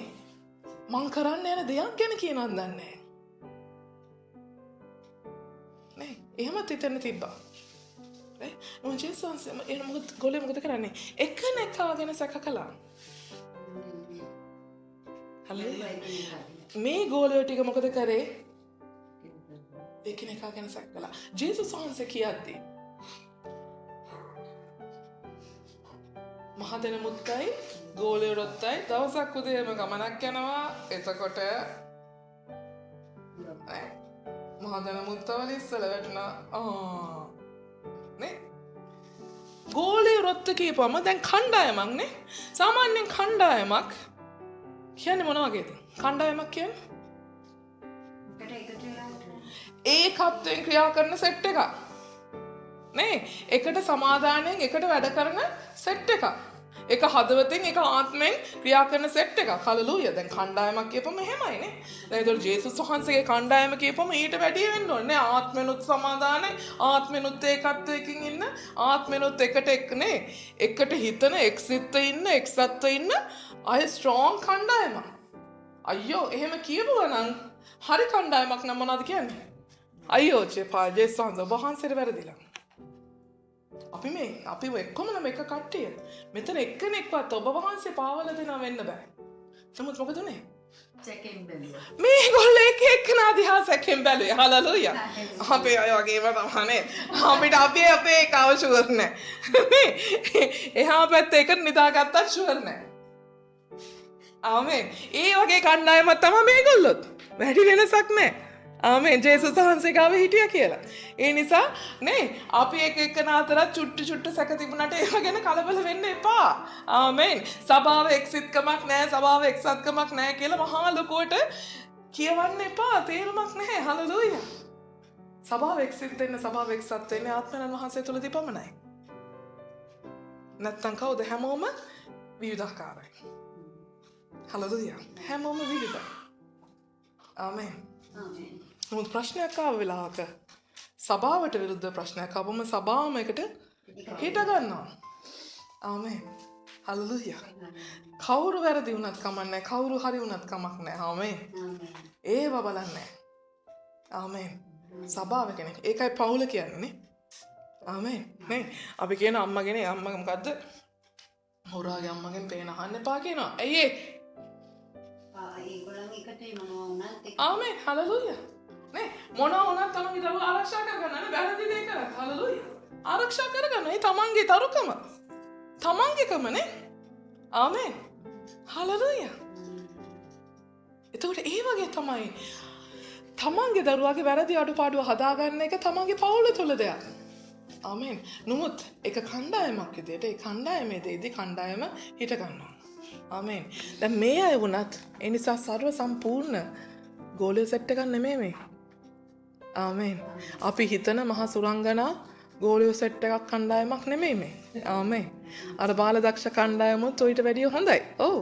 මං කරන්න යන දෙයක් ගැන කියනවද දන්නේ නැහැ. නේ එහෙමත් හිතන්න තිබ්බා. නේ ජේසුස් වහන්සේ එන මොකද කරන්නේ? එකිනෙකා ගැන සැක කළා. මේ ගෝලයෝ ටික මොකද කරේ? එකිනෙකා ගැන සැක කළා. ජේසුස් වහන්සේ කියද්දී මහදෙන මුත්තයි ගෝලයරොත්තයි දවසක් උදේම ගමනක් යනවා. එතකොට මහදෙන මුත්තවල ඉස්සල වැටුණා. නේ ගෝලයරොත්ත කියපුවම දැන් කණ්ඩායමක් නේ. සාමාන්‍යයෙන් කණ්ඩායමක් කියන්නේ මොන වගේද? කණ්ඩායමක් කියන්නේ ඒකත්වයෙන් ක්‍රියා කරන සෙට් එකක් නේ. එකට සමාදානයෙන් එකට වැඩ කරන සෙට් එකක්. එක හදවතෙන් එක ආත්මෙන් ක්‍රියා කරන සෙට් එකක්. හලෙලූයා. දැන් කණ්ඩායමක් කියපම එහෙමයි නේ. දැන් ඒතකොට ජේසුස් වහන්සේගේ කණ්ඩායම කියපම ඊට වැඩිය වෙන්න ඕනේ. ආත්මෙනුත් සමාදානයි, ආත්මෙනුත් ඒකත්වයකින් ඉන්න, ආත්මෙනුත් එකට එක් නේ. එකට හිතන, එක්සිත ඉන්න, එක්සත්ව ඉන්න අය ස්ට්‍රෝං කණ්ඩායමක්. අයියෝ එහෙම කියපුවා නම් හරි කණ්ඩායමක් නම් මොනවද කියන්නේ? අයියෝ ජේසුස් වහන්සේට වැරදිලා. අපි එක්කොම නම් එක කට්ටිය. මෙතන එක්කෙනෙක්වත් ඔබ වහන්සේ පාවල දෙනා වෙන්න බෑ. නමුත් මොකද උනේ? සැකෙන් බැලුවා. මේගොල්ලෝ එක එක්කෙනා දිහා සැකෙන් බැලුවේ. හලෙලූයා. අපේ අය වගේම තමයි. අපිට අපේ එකව ෂුවර් නැහැ. එහා පැත්තේ එක නිදාගත්තත් ෂුවර් නැහැ. ආමෙන්. ඒ වගේ කණ්ඩායමක් තමයි මේගොල්ලොත්. වැඩි වෙනසක් නැහැ. ආමෙන්. ජේසුස් වහන්සේ ගාව හිටියා කියලා. ඒ නිසා නේ අපි එක අතරත් චුට්ටු සැක තිබුණාට ඒව ගැන කලබල වෙන්න එපා. ආමෙන්. සභාව එක්සිත්කමක් නැහැ, සභාව එක්සත්කමක් නැහැ කියලා මහා ලොකුවට කියවන්න එපා. තේරුමක් නැහැ. හලෙලූයා. සභාව එක්සිත් වෙන්න, සභාව එක්සත් වෙන්න ආත්මයන් වහන්සේ තුලදී පමණයි. නැත්තම් කවුද? හැමෝම විවිධාකාරයි. හලෙලූයා. හැමෝම විවිධයි. ආමෙන්. ආමෙන්. නමුත් ප්‍රශ්නයක් ආව වෙලාවක සභාවට විරුද්ධ ප්‍රශ්නයක් ආවම සභාවම එකට හිට ගන්නවා. ආමෙන්. හලෙලූයා. කවුරු වැරදි වුණත් කමක් නැහැ. කවුරු හරි වුණත් කමක් නැහැ. ආමෙන්. ඒව බලන්නේ. ආමෙන්. සභාව කෙනෙක්. ඒකයි පවුල කියන්නේ. ආමෙන්. නේ අපි කියන අම්මා මොකද්ද? හොරාගේ අම්මගෙන් පේන අහන්න එපා කියනවා. ඇයි ඒ? ඒගොල්ලන් එකට මොනවා වුණත් ආමෙන්. හලෙලූයා. නේ මොනවා වුණත් තමයි දරුවා ආරක්ෂා කරගන්න නේ. වැරදි දේ කරත්. හලෙලූයා. ආරක්ෂා කරගන්න. ඒ තමන්ගේ තරුකම. තමන්ගේකම නේ. ආමෙන්. හලෙලූයා. එතකොට ඒ වගේ තමයි තමන්ගේ දරුවාගේ වැරදි අඩුපාඩු හදාගන්න එක තමන්ගේ පවුල තුළ දෙයක්. ආමෙන්. නමුත් එක කණ්ඩායමක් විදිහට ඒ කණ්ඩායමේදී කණ්ඩායම හිට ගන්නවා. ආමෙන්. දැන් මේ අය වුණත් ඒ නිසා සර්ව සම්පූර්ණ ගෝලිය සෙට් එකක් නෙමෙයි මේ. ආමෙන්. අපි හිතන මහා සුරංගනා ගෝලිය සෙට් එකක් කණ්ඩායමක් නෙමෙයි මේ. ආමෙන්. අර බාලදක්ෂ කණ්ඩායමුත් ඊට වැඩිය හොඳයි. ඔව්.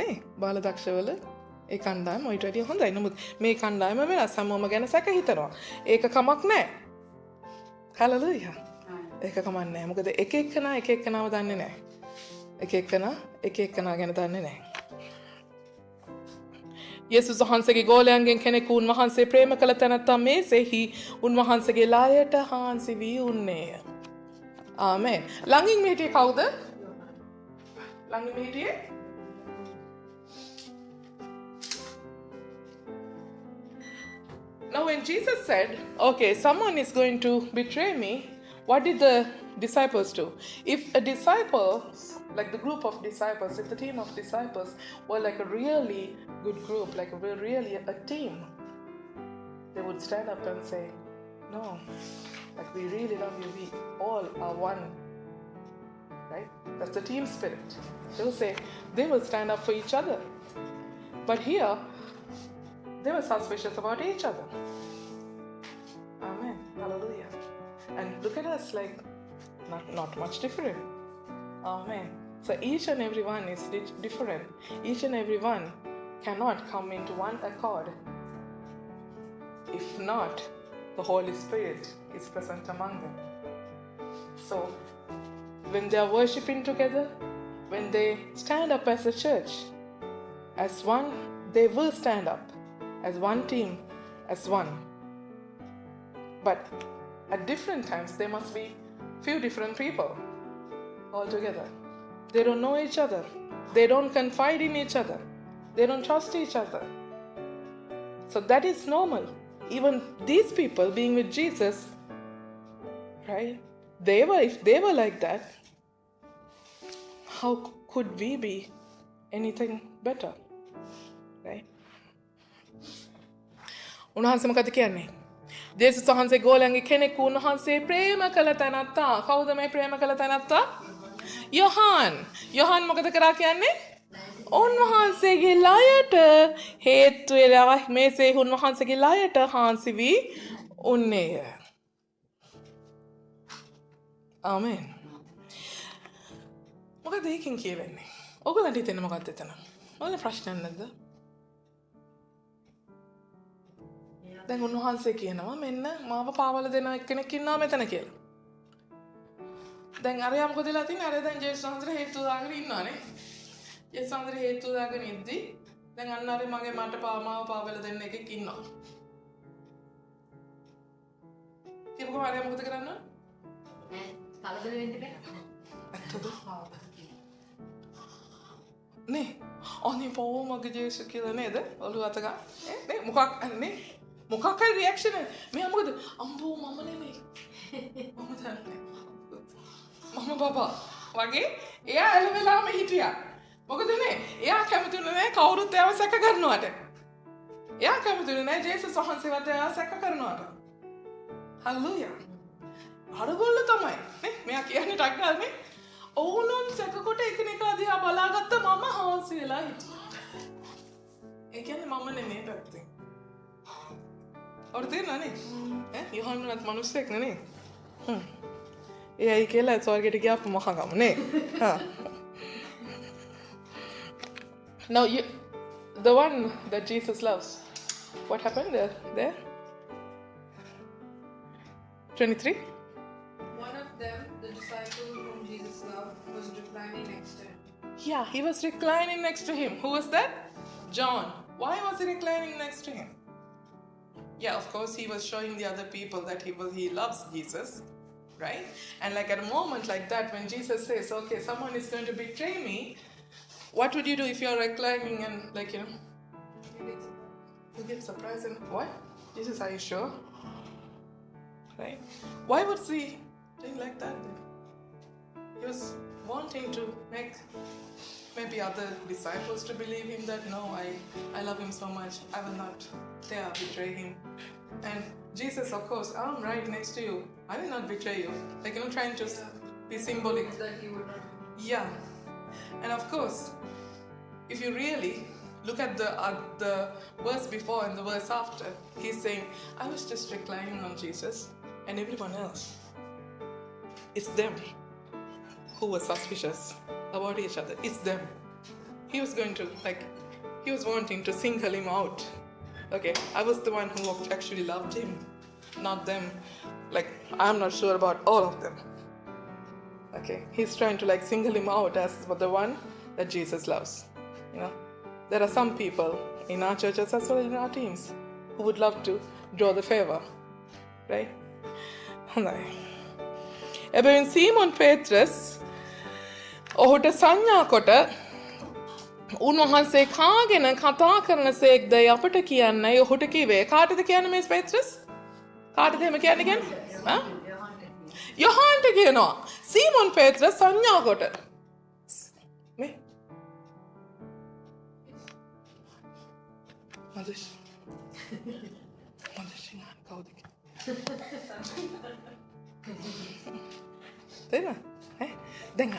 නේ බාලදක්ෂවල ඒ කණ්ඩායම ඊට වැඩිය හොඳයි. නමුත් මේ කණ්ඩායම වෙනස්. හැමෝම ගැන සැක හිතනවා. ඒක කමක් නැහැ. හලෙලූයා. ඒක කමක් නැහැ. මොකද එක එක්කෙනාව දන්නේ නැහැ. එක එක්කෙනා ගැන දන්නේ නැහැ. යේසුස් වහන්සේගේ ගෝලයන්ගෙන් කෙනෙකු උන්වහන්සේ ප්‍රේම කළ තැනැත්තා මේසෙහි උන්වහන්සේගේ ලායට හාන්සි වී උන්නේය. ආමෙන්. ළඟින් හිටියේ කවුද? ළඟින් හිටියේ Now when Jesus said, okay, someone is going to betray me, what did the disciples do? If a disciple, like the group of disciples, if the team of disciples were like a really good group, like really a team, they would stand up and say, no, like we really love you, we all are one, right? That's the team spirit. They will stand up for each other. But here, they were suspicious about each other. Amen. Hallelujah. And look at us, like, not much different. Amen. So each and every one is different. Each and every one cannot come into one accord. If not, the Holy Spirit is present among them. So when they are worshipping together, when they stand up as a church, as one, they will stand up as one team, as one. But at different times, there must be few different people all together. They don't know each other. They don't confide in each other. They don't trust each other. So that is normal. even these people being with Jesus, right? If they were like that, how could we be anything better? Right? උන්වහන්සේ මොකද කියන්නේ? ජේසුස් වහන්සේ ගෝලයන්ගේ කෙනෙක් උන්වහන්සේ ප්‍රේම කළ තැනැත්තා. කවුද මේ ප්‍රේම කළ තැනැත්තා? යොහාන්. යොහාන් මොකද කරා කියන්නේ? උන්වහන්සේගේ ලයට හේතු වෙලා මේසේ උන්වහන්සේගේ ලයට හාන්සි වී උන්නේය. ආමෙන්. මොකද ඒකෙන් කියවෙන්නේ? ඔයගොල්ලන්ට හිතෙන්නේ මොකක්ද එතන? ඔයාලා ප්‍රශ්නයක් නැද්ද? දැන් උන්වහන්සේ කියනවා මෙන්න මාව පාවල දෙන එක්කෙනෙක් ඉන්නවා මෙතන කියලා. දැන් අරයා මොකද වෙලා තින්නේ? අරයා දැන් ජේසුස් වහන්සේට හේතු දාගෙන ඉන්නවානේ. ජේසුස් වහන්සේට හේතු දාගෙන ඉද්දි දැන් අන්න අර මගේ මට මාව පාවල දෙන්න එකෙක් ඉන්නවා. ඒකම අරයා මොකද කරන්නේ? කලබල වෙන්න බෑ. ඇත්තද? නේ අනේ පොව මගේ ජේසුස් කියලා නේද? ඔළුව අත ගන්න. නේ මොකක් නේ? මොකක් හරි රියැක්ෂන් එක. මෙයා මොකද? අම්බෝ මම නෙමෙයි. මම දන්නේ. මම බබා වගේ එයා එළවෙලාම හිටියා. මොකදනේ? එයා කැමතිුනේ නෑ කවුරුත් එයාව සැක කරනවට. එයා කැමතිුනේ නෑ ජේසුස් වහන්සේවත් එයාව සැක කරනවට. හල්ලුයා. අරගොල්ල තමයි. නේ? මෙයා කියන්නේ ටක් ගානේ. ඔවුනුන් සැකකොට එකිනෙකා දිහා බලාගත්ත මම හාන්සි වෙලා හිටියා. ඒ කියන්නේ මම නෙමෙයි පැත්තේ. और तेरे ना नहीं योहान में मनुष्य एक नहीं ये आई केला स्वर्ग के क्या महागम नहीं हाँ now you the one that Jesus loves what happened there 23 One of them, the disciple whom Jesus loved, was reclining next to him. yeah he was reclining next to him. Who was that? John. Why was he reclining next to him? Yeah, of course, he was showing the other people that he loves Jesus, right? And like at a moment like that, when Jesus says, okay, someone is going to betray me, what would you do if you're reclining and like, you know, you get surprised and what? Jesus, are you sure? Right? Why was he doing like that then? He was wanting to make maybe other disciples to believe him that no, I love him so much, I will not dare betray him. And Jesus, of course, I'm right next to you, I will not betray you. Like, you know, trying to be symbolic. That he would not. Yeah. And of course, if you really look at the verse before and the verse after, he's saying, I was just reclining on Jesus and everyone else. It's them who were suspicious about each other. It's them. He was going to, like, he was wanting to single him out. Okay, I was the one who actually loved him, not them. Like, I'm not sure about all of them. Okay, he's trying to like single him out as the one that Jesus loves. You know, there are some people in our churches as well in our teams who would love to draw the favor, right? එබැවින් සීමොන් පේත්‍රස් ඔහුට සංඥා කොට උන්වහන්සේ කාගෙන කතා කරන සේක්ද අපට කියන්නයි ඔහුට කිව්වේ. කාටද කියන්නේ මේ පේත්‍රස්? කාටද එහෙම කියන්නේ? යොහන්ට කියනවා. සීමොන් පේත්‍රස් සංඥා කොට. මේ මදේශ කවුද? තේරෙනවද? දැන්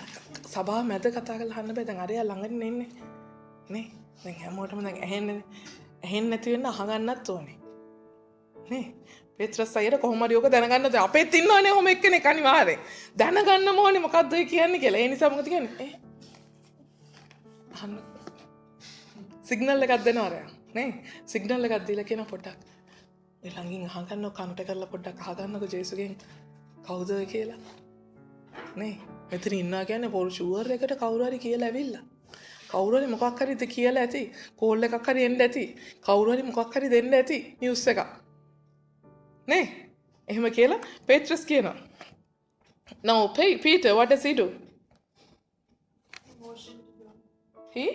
සභාව මැද කතා කරලා අහන්න බෑ. දැන් අරයා ළඟින් ඉන්නේ. නේ? දැන් හැමෝටම දැන් ඇහෙන්නේ නැති වෙන්න අහගන්නත් ඕනේ. නේ? පේත්‍රස් අයියට කොහොම හරි ඔක දැනගන්න ඕනේ. අපෙත් ඉන්නවනේ ඔහොම එක්කෙනෙක් අනිවාර්යෙන්. දැනගන්නම ඕනේ මොකද්ද ඔය කියන්නේ කියලා. ඒ නිසා මොකද කියන්නේ? අහන්න. සිග්නල් එකක් දෙනවා අරයා. නේ? සිග්නල් එකක් දීලා කියන පොඩ්ඩක්. ඒ ළඟින් අහගන්නව කනට කරලා පොඩ්ඩක් අහගන්නකෝ ජේසුගෙන් කවුද ඔය කියලා. නේ? මෙතන ඉන්නවා කියන්නේ පොල් ෂුවර් එකට කවුරු හරි කියලා ඇවිල්ලා. කවුරු හරි මොකක් හරිද කියලා ඇති. කෝල් එකක් හරි එන්න ඇති. කවුරු හරි මොකක් හරි දෙන්න ඇති නිවුස් එකක්. නේ? එහෙම කියලා පේත්‍රස් කියනවා. Now Peter, what does he do? He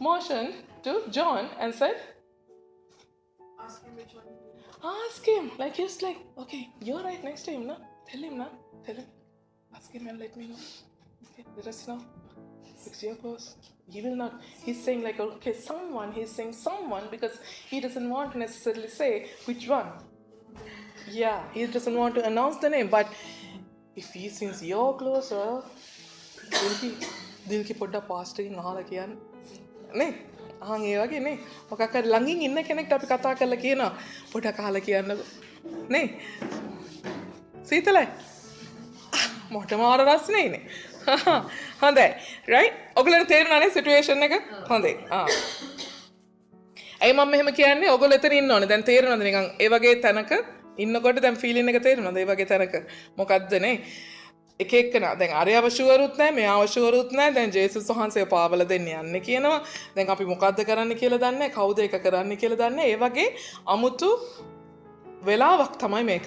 motioned to John and said, Ask him which one. Ask him. Like just like, okay, you're right next to him, no? Tell him, no? Tell him. Ask him and let me know. Okay, let us know. Fix your clothes. He will not. He's saying like, okay, someone. He's saying someone because he doesn't want to necessarily say which one. Yeah, he doesn't want to announce the name. But if he sees you're closer, दिल की पड्डा pastor की नहा लगी यार नहीं हाँ ये वाके नहीं वो क्या कर लंगिंग इन्ने कनेक्ट आप कथा कर लगी ना पड्डा कहाँ लगी यार नहीं सीतला मोटे मार रास नहीं नहीं हाँ दे right ओगले तेरे नाने situation ने का हाँ दे हाँ ऐ मम्मी हम क्या नहीं ओगले तेरे इन नॉने दें तेरे नाने निकांग एवागे तनक इन नकोटे दें feeling ने का तेरे नाने एवागे तनक मुकद्दे नहीं එක එක්කනා දැන් අරය අවශ්‍යවරුත් නැහැ මේ අවශ්‍යවරුත් නැහැ දැන් ජේසුස් වහන්සේ පාවල දෙන්න යන්නේ කියනවා දැන් අපි මොකද්ද කරන්න කියලා දන්නේ නැහැ කවුද ඒක කරන්න කියලා දන්නේ නැහැ ඒ වගේ අමුතු වෙලාවක් තමයි මේක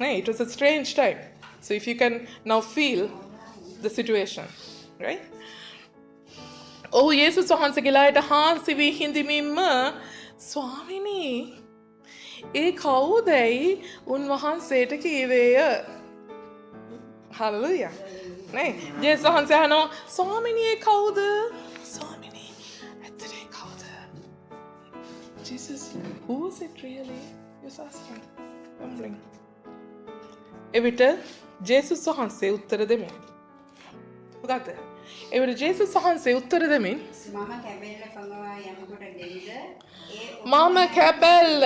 නේ it was a strange time so if you can now feel the situation right ඔහු යේසුස් වහන්සේගේ ළායට හාන්සි වී හිඳිමින්ම ස්වාමිනී ඒ කවුදයි උන්වහන්සේට කීවේය Hallelujah. Nee, Jesus වහන්සේ අහනවා ස්වාමිනියේ කවුද? ස්වාමිනී ඇත්තටම කවුද? Jesus, who is it really? Just asking. Humbling. එවිට ජේසුස් වහන්සේ උත්තර දෙමින්. මොකද? එවිට ජේසුස් වහන්සේ උත්තර දෙමින් මම කැබැල්ල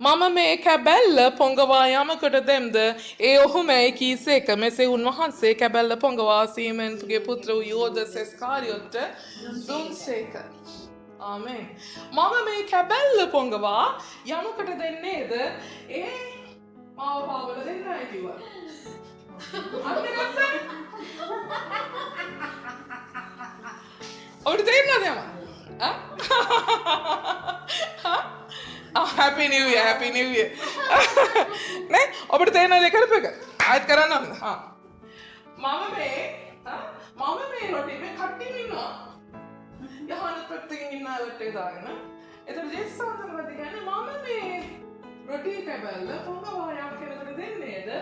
මම මේ කැබැල්ල පොඟවා යමකට දෙම්ද ඒ ඔහුමයි කීසේක මෙසේ උන්වහන්සේ කැබැල්ල පොඟවා සීමෙන්තුගේ පුත්‍ර වූ යෝදස් ඉස්කාරියොත්ට දුන්සේක ආමෙන් මම මේ කැබැල්ල පොඟවා යමකට දෙන්නේද ඒ මාව පාවල දෙන්නයි කිව්වා අන්න ඔබට තේරෙනවද යම Happy New Year, Happy New Year. नहीं, अब तो ना लेकर पे कर। आज करा ना हाँ। मामा में रोटी में खट्टी नहीं ना। यहाँ न पत्ते की ना लट्टे दाग ना। इधर जैसे सांस में बताते हैं ना मामा में रोटी पे बैल पोंगा वाया के ना तो दिन नहीं इधर।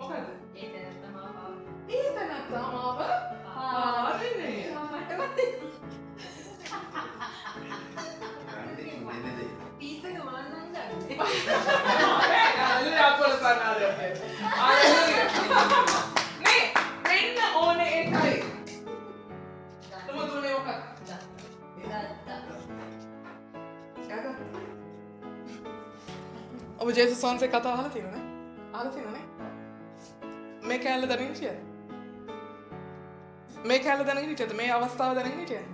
ओके। इतना तमाम हाँ नहीं। अब जैसे सोन से कथा हालत थी ना मैं क्या हालत नहीं चाहिए मैं क्या हालत नहीं चाहिए मैं अवस्था नहीं चाहिए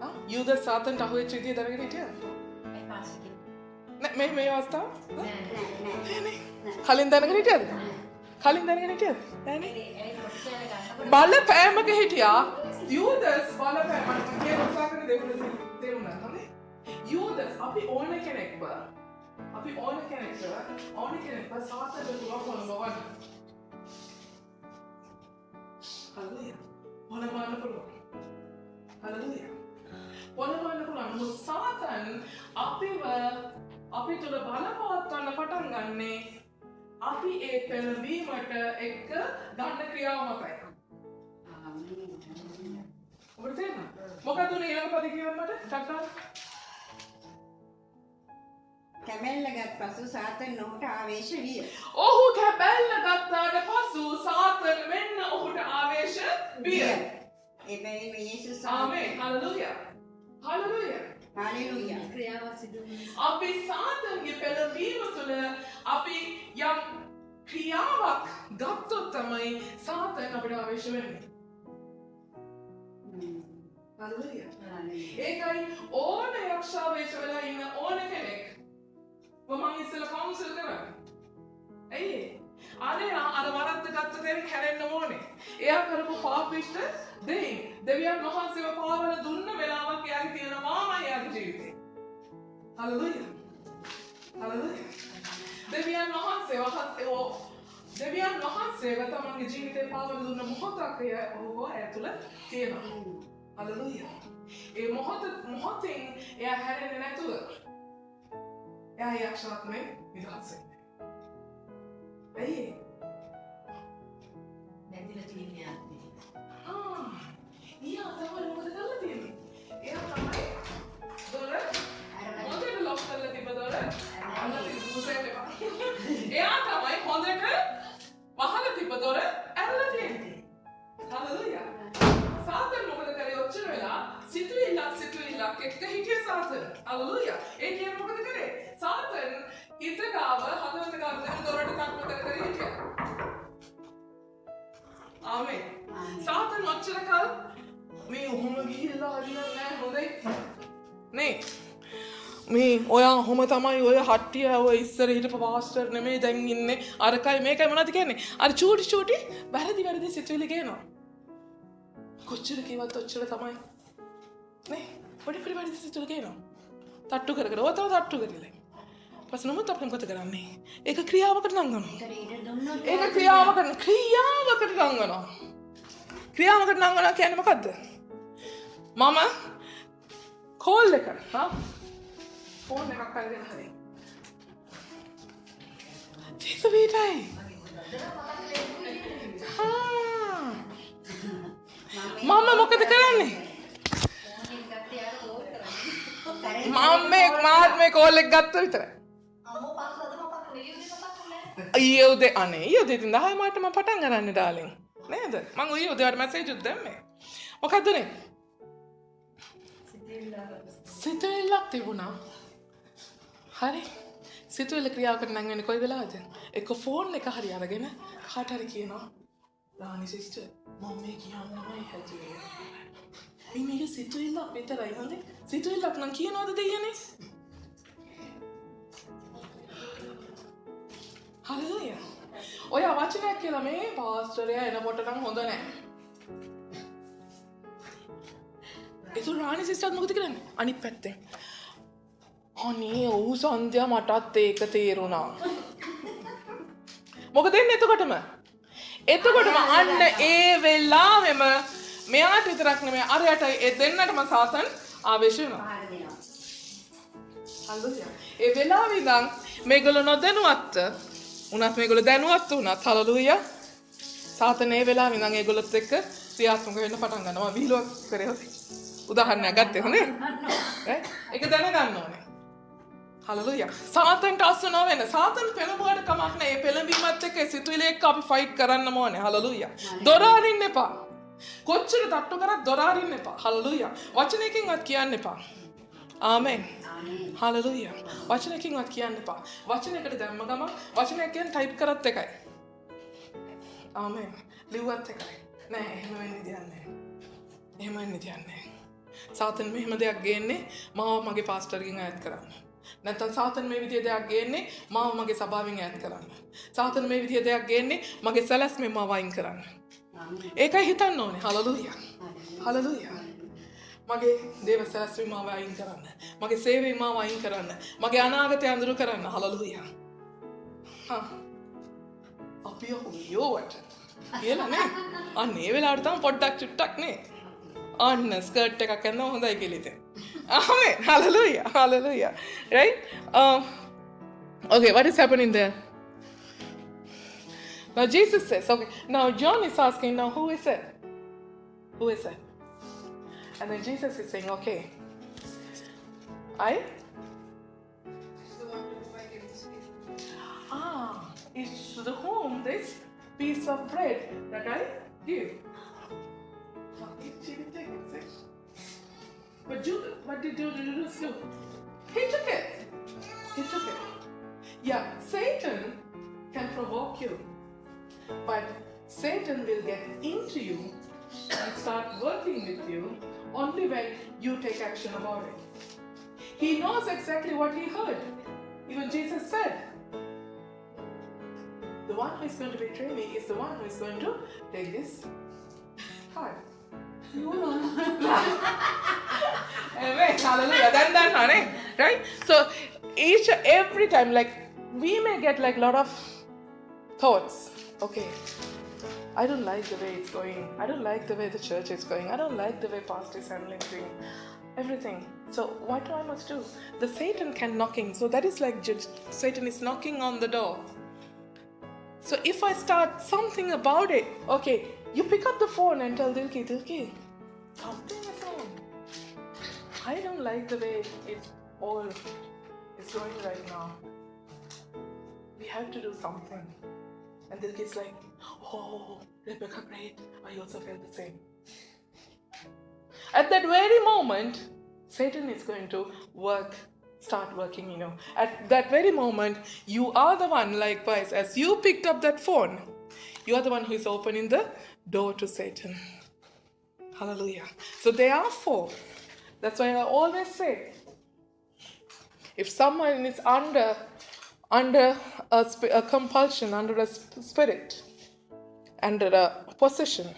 हाँ युद्ध सातन टाहुए चीज़ें नहीं चाहिए मैं अवस्था नहीं खाली इंसान नहीं चाहिए खाली इंसान नहीं चाहिए नहीं बाले पैर में कहीं टिया युद्धस बाले पैर में क्या होता है देखो ना हमें युद्धस अभी ओने के नेक पर साथ में जो कौन लोगों हालेलुया हालेलुया मुसातन අපි තුළ බලපවත්වන්න පටන් ගන්නේ අපි ඒ පෙළඹීමට එක්ක ගන්න ක්‍රියාවමයි. ඔබට තේරෙනවද? මොකද උනේ ඊළඟ පද කියවන්න මට? ටක්ටා. කැබැල්ල ගත් පසු සාතන් ඔහුට ආවේශ විය. ඔහු කැබැල්ල ගත්තාට පසු සාතන් වෙන්න ඔහුට ආවේශ විය. එබැවින් යේසුස් ආමේන්. හalleluya. හalleluya. Hallelujah. අපි සාතන්ගේ පෙළඹීම තුළ අපි යම් ක්‍රියාවක් ගත්තොත් තමයි සාතන් අපිට ආවේශ වෙන්නේ. හalleluya. ඒකයි ඕන යක්ෂාවේශ වෙලා ඉන්න ඕන කෙනෙක් මම ඉස්සෙල්ලා කවුන්සල් කරන්නේ. ඇයි? අර වරද්ද ගත්ත දෙයක් හැරෙන්න ඕනේ. එයා කරපු පාපිෂ්ට දෙවියන් වහන්සේව පාවල දුන්න වෙලාවක් එයාගේ තියෙනවා එයාගේ ජීවිතේ. හalleluya. හalleluya. දෙවියන් වහන්සේව තමන්ගේ ජීවිතේ පාවල දුන්න මොහොතක් ඔහු ඇතුළ තියෙනවා. හalleluya. ඒ මොහොතින් එයා හැරෙන්නේ නැතුව එයා යක්ෂාත්මයෙන් නිදහස් වෙන්නේ. ඇයි? නැතිලා තියෙන්නේ ආත්මේ. එයා තමයි මොකද කරලා තියෙන්නේ? එයා තමයි දොර හොඳට ලොක් කරලා තිබ්බ දොර අල්ලලා දුසෙට එපා. එයා තමයි හොඳට වහලා තිබ්බ දොර ඇරලා තියෙන්නේ. හලෙලූයා. සාතන් මොකද කරේ ඔච්චර වෙලා සිතුවිල්ලක් එක්ක හිටිය සාතන්. හලෙලූයා. ඒ කියන්නේ මොකද කරේ? සාතන් හිත ගාව හදවත ගාව දැන් දොරට තක්ක කර හිටියා. ආමෙන්. සාතන් ඔච්චර කල් මේ ඔහොම ගිහිල්ලා හරියන්නේ නැහැ හොඳයි. නේ. මේ ඔයා ඔහොම තමයි ඔය හට්ටිය ඔය ඉස්සර හිටපු පාස්ටර් නෙමෙයි දැන් ඉන්නේ අරකයි මේකයි මොනවද කියන්නේ? අර චූටි වැරදි සිතුවිලි ගේනවා. කොච්චර කිව්වත් ඔච්චර තමයි. නේ. පොඩි වැරදි සිතුවිලි ගේනවා. තට්ටු කර ඔය තව තට්ටු කරලා. පස්සේ නමුත් අපි මොකද කරන්නේ? ඒක ක්‍රියාවකට නංගනවා. ඒක ක්‍රියාවකට නංගනවා. ක්‍රියාවකට නංගනවා කියන්නේ මොකද්ද? මම කෝල් එක ෆෝන් එකක් අරගෙන හරි. ජීසුවිටයි. මම මොකද කරන්නේ? මම මේ කෝල් එක ගත්ත විතරයි. ඊයේ උදේ ඉතින් 10 මාට මම පටන් ගන්නනේ ඩාලින්. නේද? මම ඊයේ උදේට මැසේජ් උත් දැම්මේ. මොකද්ද නේ? සිතුවිල්ලක් තිබුණා. හරි. සිතුවිල්ල ක්‍රියාවකට නැංවෙන්නේ කොයි වෙලාවද? එක ෆෝන් එක හරි අරගෙන කාට හරි කියනවා. රාණි සිස්ටර් මම මේ කියන්නමයි හැදුවේ. මේක සිතුවිල්ලක් විතරයි හොඳේ. සිතුවිල්ලක් නම් කියනවද දෙයනේ? හලෙලූයා. ඔය වචනයක් කියලා මේ පාස්ටරයා එනකොට නම් හොඳ නැහැ. ඒක රාණි සිස්ටර් මොකද කරන්නේ? අනිත් පැත්තෙන්. අනේ ඔව් සන්ධ්‍යා මටත් ඒක තේරුණා. මොකද එන්නේ එතකොටම? අන්න ඒ වෙලාවෙම මෙයාට විතරක් නෙමෙයි අරයට ඒ දෙන්නටම සාතන් ආවේශ වෙනවා. හලෙලූයා. ඒ වෙලාවෙ ඉඳන් මේගොල්ලෝ නොදැනුවත් උනත් මේගොල්ලෝ දැනුවත් වුණත් හලෙලූයා. සාතන් ඒ වෙලාවෙ ඉඳන් ඒගොල්ලොත් එක්ක ක්‍රියාත්මක වෙන්න පටන් ගන්නවා. විහිළුවක් කරේ හොඳයි. උදාහරණයක් ගත්තේ හොඳේ. ඒක දැනගන්න ඕනේ. හලෙලූයා. සාතන්ට අසු නොවෙන්න. සාතන් පෙළඹුවට කමක් නැහැ. ඒ පෙළඹීමත් එක්ක සිතුවිලි එක්ක අපි ෆයිට් කරන්න ඕනේ. හලෙලූයා. දොර අරින්න එපා. කොච්චර තට්ටු කරත් දොර අරින්න එපා. හලෙලූයා. වචනයකින්වත් කියන්න එපා. ආමෙන්. හලෙලූයා. වචනයකින්වත් කියන්න එපා. වචනයකට දැම්ම ගම වචනයක් කියන්නේ ටයිප් කරත් එකයි. ආමෙන්. ලිව්වත් එකයි. නෑ එහෙම වෙන්නේ දෙයක් නෑ. එහෙම වෙන්නේ දෙයක් නෑ. සාතන් මෙහෙම දෙයක් ගේන්නේ මාව මගේ පාස්ටර්ගෙන් ඈත් කරන්න. නැත්නම් සාතන් මේ විදිය දෙයක් ගේන්නේ මාව මගේ සභාවෙන් ඈත් කරන්න. සාතන් මේ විදිය දෙයක් ගේන්නේ මගේ සැලැස්මෙන් මාව වයින් කරන්න. ඒකයි හිතන්න ඕනේ. හලෙලූයා. හලෙලූයා. මගේ දේව සැලැස්මෙන් මාව වයින් කරන්න. මගේ සේවයෙන් මාව වයින් කරන්න. මගේ අනාගතය අඳුරු කරන්න. හලෙලූයා. අපි යෝවට කියලා නේ. අන්න ඒ වෙලාවට තමයි පොඩ්ඩක් චුට්ටක් නේ. අන්න ස්කර්ට් එකක් ගන්න හොඳයි කියලා ඉතින්. Amen. Hallelujah. Hallelujah. Right? Okay, what is happening there? Now Jesus says, okay, now John is asking, now who is it? Who is it? And then Jesus is saying, okay, It's the one to whom I give this piece. It's to whom this piece of bread that I give. But what did Judas do? He took it. Yeah, Satan can provoke you. But Satan will get into you and start working with you only when you take action about it. He knows exactly what he heard. Even Jesus said, the one who is going to betray me is the one who is going to take this card. Amen. Hallelujah. Then, honey. Right? So every time, like, we may get like a lot of thoughts. Okay, I don't like the way it's going. I don't like the way the church is going. I don't like the way pastor is handling things. everything. So what do I must do? The Satan can knocking. So that is like Satan is knocking on the door. So if I start something about it, okay, you pick up the phone and tell Dilki, something is wrong. I don't like the way it all is going right now. We have to do something. And Dilki's like, oh, Rebecca, great. I also felt the same. At that very moment, Satan is going to start working. At that very moment, you are the one, likewise, as you picked up that phone, you are the one who is opening the door to Satan. Hallelujah. So therefore, that's why I always say, if someone is under a compulsion, under a spirit, under a possession,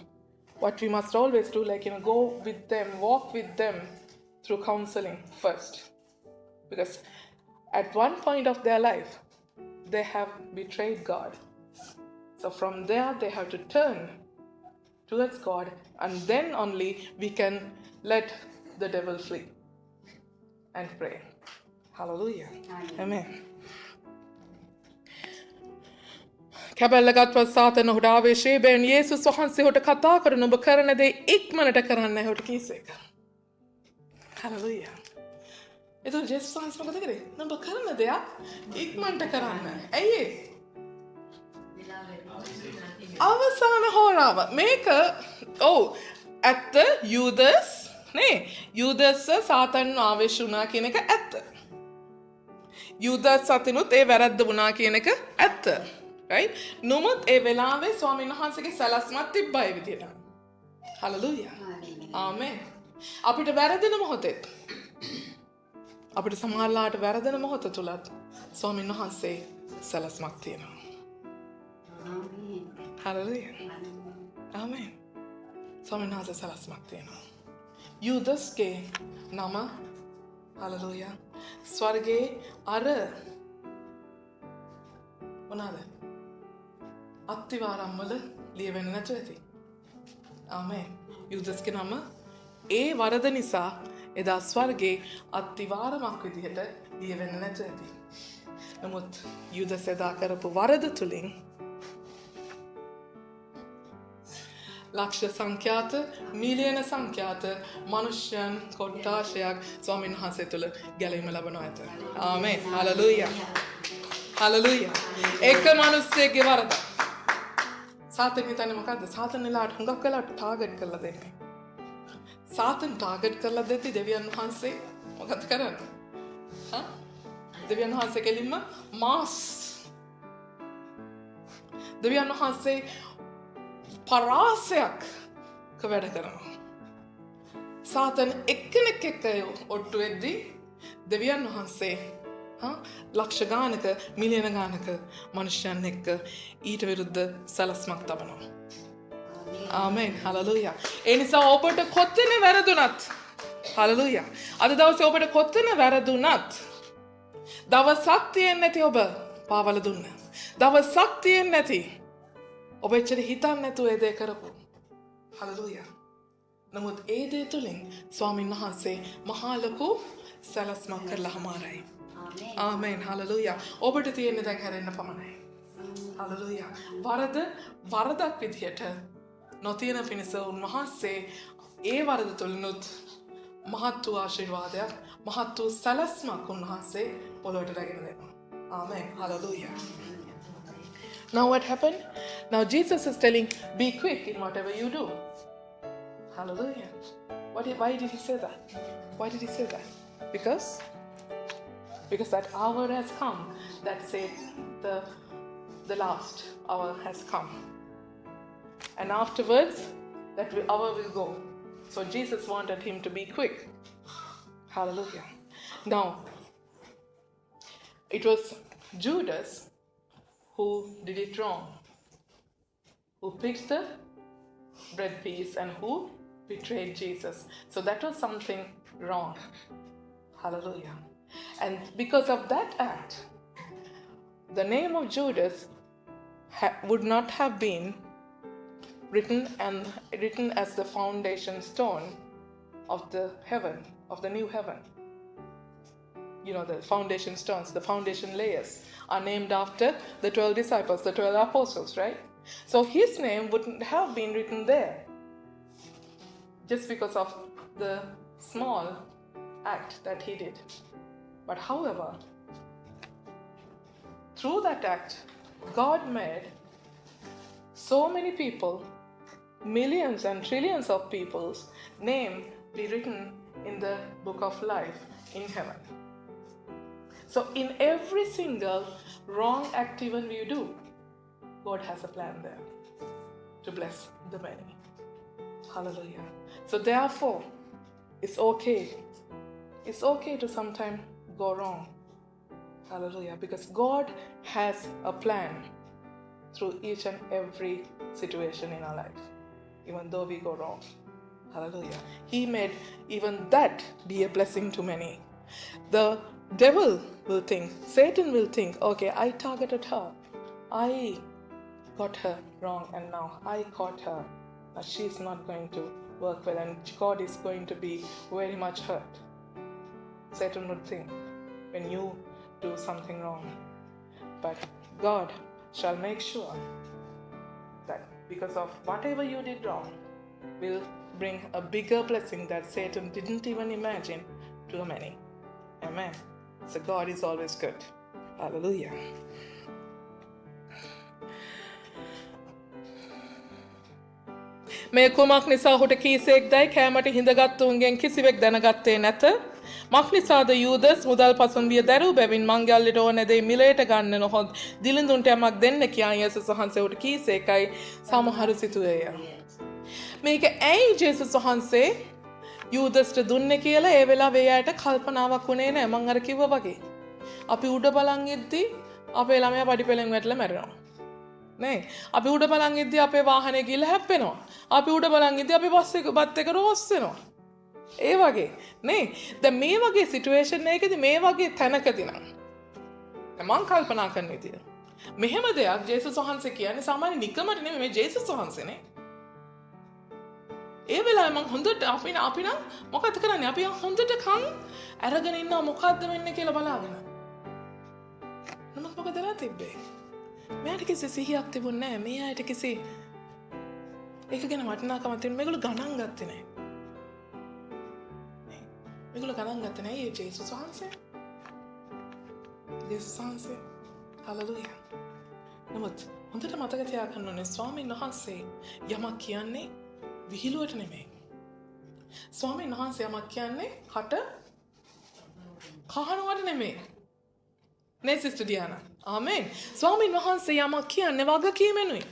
what we must always do, go with them, walk with them through counseling first. Because at one point of their life, they have betrayed God. So from there, they have to turn towards God, and then only we can let the devil flee and pray. Hallelujah. Amen. කැබැල්ලගත්වත් සාතන හොට ආවේශයෙන් යේසුස් වහන්සේ හොට කතා කරන ඔබ කරන දේ ඉක්මනට කරන්න හොට කීසේක. Hallelujah. එතකොට ජේසුස් වහන්සේ මොකද කරේ? ඔබ කරන දෙයක් ඉක්මනට කරන්න. ඇයි අවසාන හෝරාව. මේක ඇත්ත යූදස් නේ. යූදස් සාතන් ආවේශ වුණා කියන එක ඇත්ත. යූදස් සතිනුත් ඒ වැරද්ද වුණා කියන එක ඇත්ත. Right? නොමුත් ඒ වෙලාවේ ස්වාමීන් වහන්සේගේ සලස්මක් තිබ්බයි විදියට. Hallelujah. Amen. අපිට වැරදෙන මොහොතේ අපිට සමහරලාට වැරදෙන මොහොත තුලත් ස්වාමීන් වහන්සේ සලස්මක් තියෙනවා. Hallelujah. Amen. ස්වාමීන් වහන්සේ සලස්මක් තියෙනවා. යූදස්ගේ නම Hallelujah. ස්වර්ගයේ අර මොනවාද? අත්තිවාරම් වල ලියවෙන්නේ නැතුව ඇති. ආමේන්. යූදස්ගේ නම ඒ වරද නිසා එදා ස්වර්ගයේ අත්තිවාරමක් විදිහට ලියවෙන්නේ නැතුව ඇති. නමුත් යූදස් එදා කරපු වරද තුලින් ලක්ෂ සංඛ්‍යාත මිලියන සංඛ්‍යාත මනුෂ්‍යයන් කොට්ටාශයක් ස්වාමීන් වහන්සේ තුළ ගැලවීම ලබනවා ඇත. ආමේන්. හලෙලූයා. හලෙලූයා. එක මිනිස්සෙක්ගේ වරද. සාතන් හිතන්නේ මොකද්ද? සාතන්ලාට හුඟක් වෙලාවට ටාගට් කරලා දෙන්නේ. සාතන් ටාගට් කරලා දෙද්දි දෙවියන් වහන්සේ මොකද කරන්නේ? දෙවියන් වහන්සේ කෙලින්ම මාස්. දෙවියන් වහන්සේ පරාසයක් වැඩ කරනවා. සාතන් එක්කෙනෙක් එක්ක ඔට්ටු වෙද්දී දෙවියන් වහන්සේ ලක්ෂ ගානක මිලියන ගානක මනුෂ්‍යයන් එක්ක ඊට විරුද්ධ සලස්මක් තබනවා. ආමේන්. හලෙලූයා. ඒ නිසා ඔබට කොතන වැරදුනත් හලෙලූයා. අද දවසේ ඔබට කොතන වැරදුනත් දවසක් තියෙන්නේ නැති ඔබ පාවල දුන්න. දවසක් තියෙන්නේ නැති ඔබ එච්චර හිතන්නේ නැතුව ඒ දේ කරපු. හලෙලූයා. නමුත් ඒ දේ තුලින් ස්වාමීන් වහන්සේ මහා ලොකු සලස්මක් කරලා හමාරයි. ආමේන්. හලෙලූයා. ඔබට තියෙන්නේ දැන් හැරෙන්න පමණයි. හලෙලූයා. වරදක් විදියට නොතියන පිණිස උන්වහන්සේ ඒ වරද තුලිනුත් මහත් වූ ආශිර්වාදයක් මහත් වූ සලස්මක් උන්වහන්සේ පොළොවට රැගෙන දෙනවා. ආමේන්. Hallelujah. Now what happened? Now Jesus is telling, be quick in whatever you do. Hallelujah. Why did he say that? Why did he say that? Because that hour has come. That says the last hour has come. And afterwards, that hour will go. So Jesus wanted him to be quick. Hallelujah. Now, it was Judas who did it wrong, who picked the bread piece and who betrayed Jesus. So that was something wrong. Hallelujah. And because of that act, the name of Judas would not have been written as the foundation stone of the heaven, of the new heaven. You know, the foundation stones, the foundation layers are named after the 12 disciples, the 12 apostles, right? So his name wouldn't have been written there just because of the small act that he did. But however, through that act, God made so many people, millions and trillions of people's name be written in the book of life in heaven. So in every single wrong act even you do, God has a plan there to bless the many. Hallelujah. So therefore, it's okay. It's okay to sometimes go wrong. Hallelujah. Because God has a plan through each and every situation in our life, even though we go wrong. Hallelujah. He made even that be a blessing to many. The devil will think, Satan will think, okay, I targeted her. I got her wrong and now I caught her. Now she's not going to work well and God is going to be very much hurt. Satan would think when you do something wrong. But God shall make sure that because of whatever you did wrong will bring a bigger blessing that Satan didn't even imagine to many. Amen. So God is always good. Hallelujah. මේ කුමක් නිසා ඔහුට කීසෙක්දයි කෑමට හිඳගත්තුන්ගෙන් කිසිවෙක් දැනගත්තේ නැත. මක් නිසාද යූදස් මුදල් පසුම්බිය දැරූ බැවින් මංගල්ලට ඕන දේ මිලයට ගන්න නොහොත් දිලිඳුන්ට යමක් දෙන්න කියා යේසුස් වහන්සේ ඔහුට කීසේකයි සමහරු සිතුවේය. මේක ඇයි ජේසුස් වහන්සේ යූදස්ට දුන්නේ කියලා ඒ වෙලාවේ එයාට කල්පනාවක් වුණේ නැහැ. මං අර කිව්වා වගේ. අපි උඩ බලන් ඉද්දි අපේ ළමයා පඩිපෙළෙන් වැටලා මැරෙනවා. නේ අපි උඩ බලන් ඉද්දි අපේ වාහනේ ගිහලා හැප්පෙනවා. අපි උඩ බලන් ඉද්දි අපි බත් එක රෝස් වෙනවා. ඒ වගේ නේ දැන් මේ වගේ සිටුේෂන් එකකදී මේ වගේ තැනකදී නම් මම කල්පනා කරන විදිය මෙහෙම දෙයක් ජේසුස් වහන්සේ කියන්නේ සාමාන්‍ය නිකමට නෙමෙයි මේ ජේසුස් වහන්සේනේ. ඒ වෙලාවේ මම හොඳට අපි නම් මොකද කරන්නේ? අපි හොඳට කන් අරගෙන ඉන්නවා මොකද්ද වෙන්නේ කියලා බලාගෙන. නමුත් මොකද වෙලා තිබ්බේ? මෙයාට කිසි සිහියක් තිබුණේ නැහැ. මේ අයට කිසි ඒක ගැන වටිනාකමක් තිබුණේ. මේගොල්ලෝ ගණන් ගත්තේ නැහැ. මේගොල්ලෝ ගණන් ගත්තේ නැහැ ජේසුස් වහන්සේ. ජේසුස් වහන්සේ. හලෙලූයා. නමුත් හොඳට මතක තියාගන්න ඕනේ ස්වාමීන් වහන්සේ යමක් කියන්නේ විහිළුවට නෙමෙයි. ස්වාමීන් වහන්සේ යමක් කියන්නේ කට කහනවට නෙමෙයි. නේ සිස්ටර් ඩියානා. ආමෙන්. ස්වාමීන් වහන්සේ යමක් කියන්නේ වගකීමෙනුයි.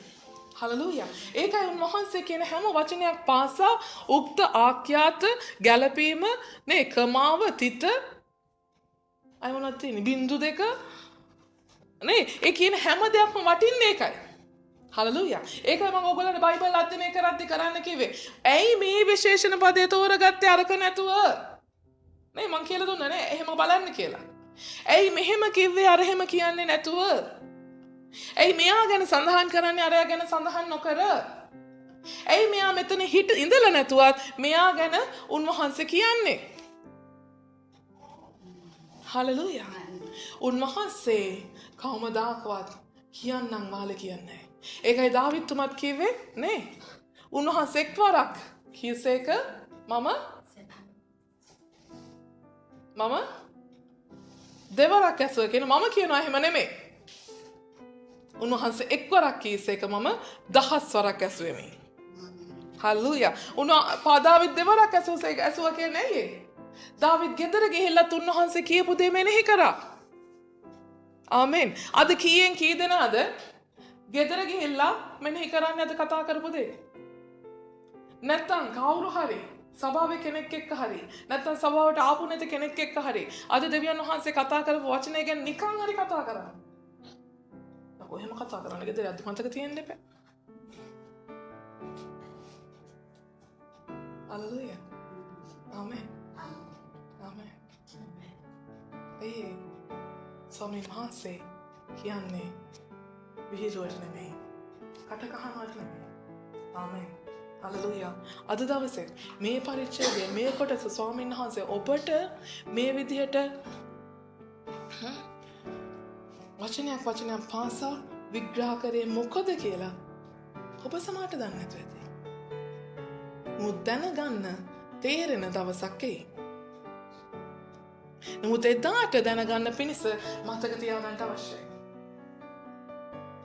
හලෙලූයා. ඒකයි උන්වහන්සේ කියන හැම වචනයක් පාසා උක්ත ආඛ්‍යාත ගැළපීම නේ ක්‍රමාව තිත අය මොනවද තියෙන්නේ බින්දු දෙක නේ ඒ කියන හැම දෙයක්ම වටින්නේ ඒකයි. හලෙලූයා. ඒකයි මම ඔයගොල්ලන්ට බයිබල් අධ්‍යයනය කරද්දී කරන්න කිව්වේ. ඇයි මේ විශේෂණ පදේ තෝරගත්තේ අරක නැතුව? නේ මං කියලා දුන්නා නේ එහෙම බලන්න කියලා. ඇයි මෙහෙම කිව්වේ අර එහෙම කියන්නේ නැතුව? ඇයි මෙයා ගැන සඳහන් කරන්නේ අරයා ගැන සඳහන් නොකර? ඇයි මෙයා මෙතන ඉඳලා නැතුවත් මෙයා ගැන උන්වහන්සේ කියන්නේ? හලෙලූයා. උන්වහන්සේ කවමදාකවත් කියන්නම් වාලේ කියන්නේ. ඒකයි දාවිත්තුමත් කිව්වේ නේ. උන්වහන්සේ එක්වරක් කීසේක මම දෙවරක් ඇසුව කියන මම කියනවා එහෙම නෙමෙයි. උන්වහන්සේ එක්වරක් කීසේක මම 10 වරක් ඇසුවෙමි. හලෙලූයා. දාවිත් දෙවරක් ඇසුවා කියන්නේ ඇයි? දාවිත් ගෙදර ගිහිල්ලා උන්වහන්සේ කියපු දේ මෙනෙහි කරා. ආමෙන්. අද කීයෙන් කී දෙනාද ගෙදර ගිහිල්ලා මෙනෙහි කරන්නේ අද කතා කරපු දේ? නැත්තම් කවුරු හරි සභාවේ කෙනෙක් එක්ක හරි නැත්තම් සභාවට ආපු නැති කෙනෙක් එක්ක හරි අද දෙවියන් වහන්සේ කතා කරපු වචනය ගැන නිකන් හරි කතා කරා. ඔහෙම කතා කරන්න ගෙදර අද මතක තියෙන්න එපා. හලෙලූයා. ආමෙන්. ආමෙන්. ඒ ස්වාමීන් වහන්සේ කියන්නේ විහිළුවට නෙමෙයි. කට කහනවට නෙමෙයි. ආමෙන්. හලෙලූයා. අද දවසේ මේ පරිච්ඡේදයේ මේ කොටස ස්වාමීන් වහන්සේ ඔබට මේ විදිහට වචනයක් පාසා විග්‍රහ කරේ මොකද කියලා ඔබ සමහරට දන්නේ නැතුව ඇති. මුත් දැනගන්න තේරෙන දවසක් එයි. නමුත් එදාට දැනගන්න පිණිස මතක තියාගන්න අවශ්‍යයි.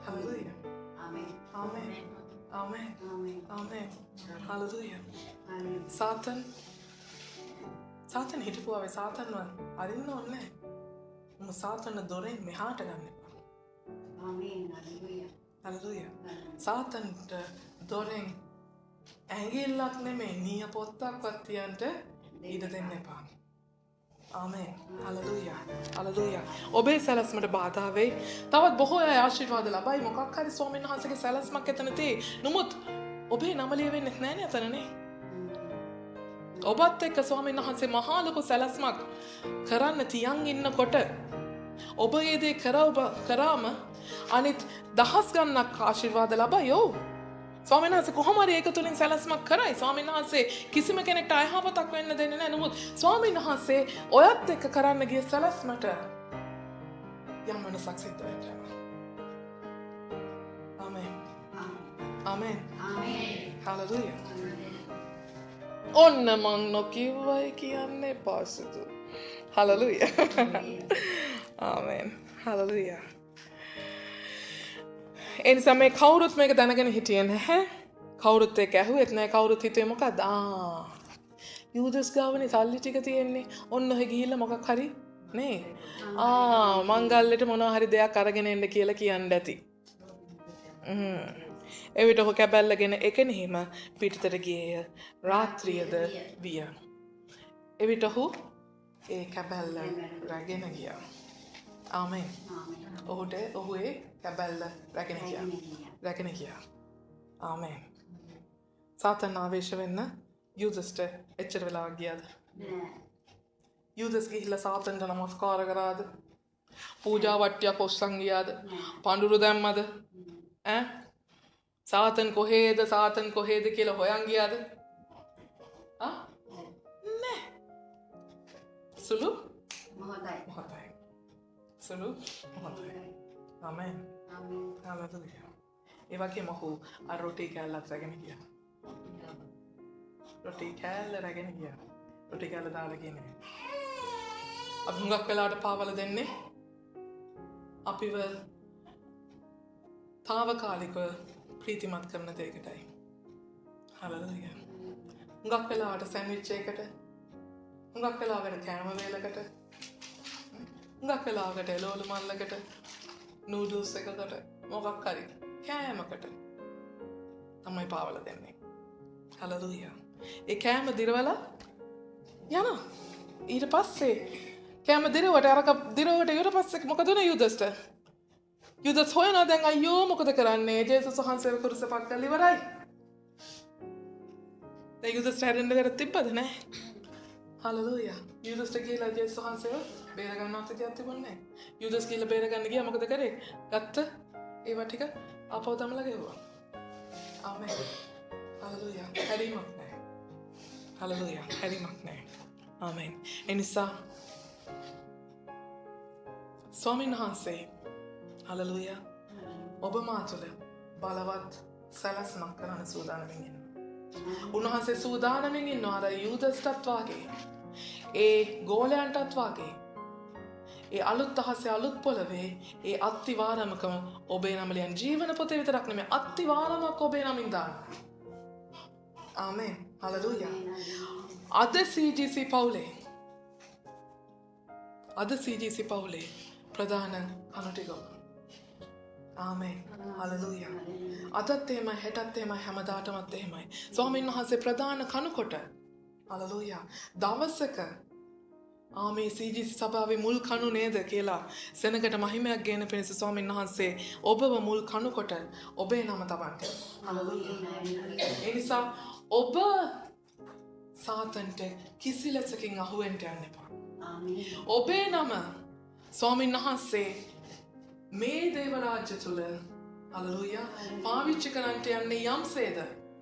හලෙලූයා. ආමේන්. ආමේන්. ආමේන්. ආමේන්. ආමේන්. හලෙලූයා. ආමේන්. සාතන් හිටපුවාවේ සාතන්ව අරින්න ඕනේ නැහැ. මම සාතන දොරෙන් මෙහාට ගන්න එපා. ආමේන්. හලෙලූයා. හලෙලූයා. සාතන්ට දොරෙන් ඇඟිල්ලක් නෙමෙයි නිය පොත්තක්වත් තියන්න ඉඩ දෙන්න එපා. ආමේන්. හලෙලූයා. හලෙලූයා. ඔබේ සැලැස්මට බාධා වෙයි. තවත් බොහෝ අය ආශිර්වාද ලබයි. මොකක් හරි ස්වාමීන් වහන්සේගේ සැලැස්මක් එතන තියෙයි. නමුත් ඔබේ නම ලියවෙන්නේ නැහැනේ එතනනේ. ඔබත් එක්ක ස්වාමීන් වහන්සේ මහා ලොකු සැලැස්මක් කරන්න තියන් ඉන්නකොට ඔබ ඒ දේ කරාම අනිත් දහස් ගණනක් ආශිර්වාද ලබයි. ඔව්. ස්වාමීන් වහන්සේ කොහොම හරි ඒක තුලින් සැලැස්මක් කරයි. ස්වාමීන් වහන්සේ කිසිම කෙනෙක්ට අයහපතක් වෙන්න දෙන්නේ නැහැ. නමුත් ස්වාමීන් වහන්සේ ඔයත් එක්ක කරන්න ගිය සැලැස්මට යම් වෙනසක් සිද්ධ වෙනවා. ආමේන්. ආමේන්. ආමේන්. හලෙලූයා. ඔන්න මං නොකිව්වයි කියන්නේ පාසුදු. හලෙලූයා. ආමේන්. හලෙලූයා. එනිසා මේ කවුරුත් මේක දැනගෙන හිටියේ නැහැ. කවුරුත් ඒක ඇහුවෙත් නැහැ. කවුරුත් හිතුවේ මොකද්ද? යූදස් ගාවනේ සල්ලි ටික තියෙන්නේ. ඔන්න ඔහෙ ගිහිල්ලා මොකක් හරි නේ. මංගල්ලෙට මොනවා හරි දෙයක් අරගෙන එන්න කියලා කියන්න ඇති. එවිට ඔහු කැබැල්ලගෙන එකෙනෙහිම පිටතට ගියේය. රාත්‍රියද විය. එවිට ඔහු ඒ කැබැල්ල රැගෙන ගියා. ආමේන්. ඔහු ඒ කැබැල්ල රැගෙන ගියා. ආමේන්. සාතන් ආවේශ වෙන්න යූදස්ට එච්චර වෙලා ගියාද? නෑ. යූදස් ගිහිල්ලා සාතන්ට නමස්කාර කරාද? පූජා වට්ටියක් ඔස්සන් ගියාද? පඳුරු දැම්මද? සාතන් කොහේද කියලා හොයන් ගියාද? නෑ. සුළු මොහොතයි. සුළු මොහොතයි. ආමේන්. ආමේන්. හලෙලූයා. ඒ වගේම ඔහු අර රොටි කෑල්ලක් රැගෙන ගියා. රොටි කෑල්ල රැගෙන ගියා. රොටි කෑල්ල දාලා කියන්නේ. අපි හුඟක් වෙලාවට පාවල දෙන්නේ අපිව තාවකාලිකව ප්‍රීතිමත් කරන දෙයකටයි. හලෙලූයා. හුඟක් වෙලාවට සෑන්ඩ්විච් එකකට, හුඟක් වෙලාවට කෑම වේලකට, හුඟක් වෙලාවට එළවලු මල්ලකට, නූඩල්ස් එකකට, මොකක් හරි කෑමකට තමයි පාවල දෙන්නේ. හලෙලූයා. ඒ කෑම දිරවලා යනවා. ඊට පස්සේ කෑම දිරවට ඊට පස්සේ මොකද උනේ යූදස්ට? යූදස් හොයනවා දැන් අයියෝ මොකද කරන්නේ? ජේසුස් වහන්සේව කුරුසපත් කරලා ඉවරයි. දැන් යූදස් හැරෙන්න දෙයක් තිබ්බද නැහැ? හලෙලූයා. යූදස්ට කියලා ජේසුස් වහන්සේව බේර ගන්නවත් දෙයක් තිබුණේ නැහැ. යූදස් කියලා බේර ගන්න ගියා මොකද කරේ? ගත්ත ඒවා ටික ආපහු තමලා ගෙවුවා. ආමේන්. හලෙලූයා. හැරීමක් නැහැ. හලෙලූයා. හැරීමක් නැහැ. ආමේන්. එනිසා ස්වාමීන් වහන්සේ හලෙලූයා ඔබ මා තුළ බලවත් සැලැස්මක් කරන්න සූදානමින් ඉන්නවා. උන්වහන්සේ සූදානමින් ඉන්නවා අර යූදස්ටත් වාගේ, ඒ ගෝලයන්ටත් වාගේ, ඒ අලුත් අහසේ අලුත් පොළවේ ඒ අත්තිවාරමකම ඔබේ නම ලියන ජීවන පොතේ විතරක් නෙමෙයි අත්තිවාරමක් ඔබේ නමින් දාන්න. ආමේන්. හලෙලූයා. අද CGC පවුලේ ප්‍රධාන කණු ටික ඔබ. ආමේන්. හලෙලූයා. අදත් එහෙමයි, හෙටත් එහෙමයි, හැමදාටමත් එහෙමයි. ස්වාමීන් වහන්සේ ප්‍රධාන කණු කොට. හලෙලූයා. දවසක ආමේ CGC සභාවේ මුල් කණු නේද කියලා සෙනගට මහිමයක් ගේන පිණිස ස්වාමීන් වහන්සේ ඔබව මුල් කණු කොට ඔබේ නම තබන්න. හලෙලූයා. ඒ නිසා ඔබ සාතන්ට කිසි ලෙසකින් අහුවෙන්න යන්න එපා. ආමේන්. ඔබේ නම ස්වාමීන් වහන්සේ මේ දේව රාජ්‍ය තුල හලෙලූයා පාවිච්චි කරන්නට යන්නේ යම්සේද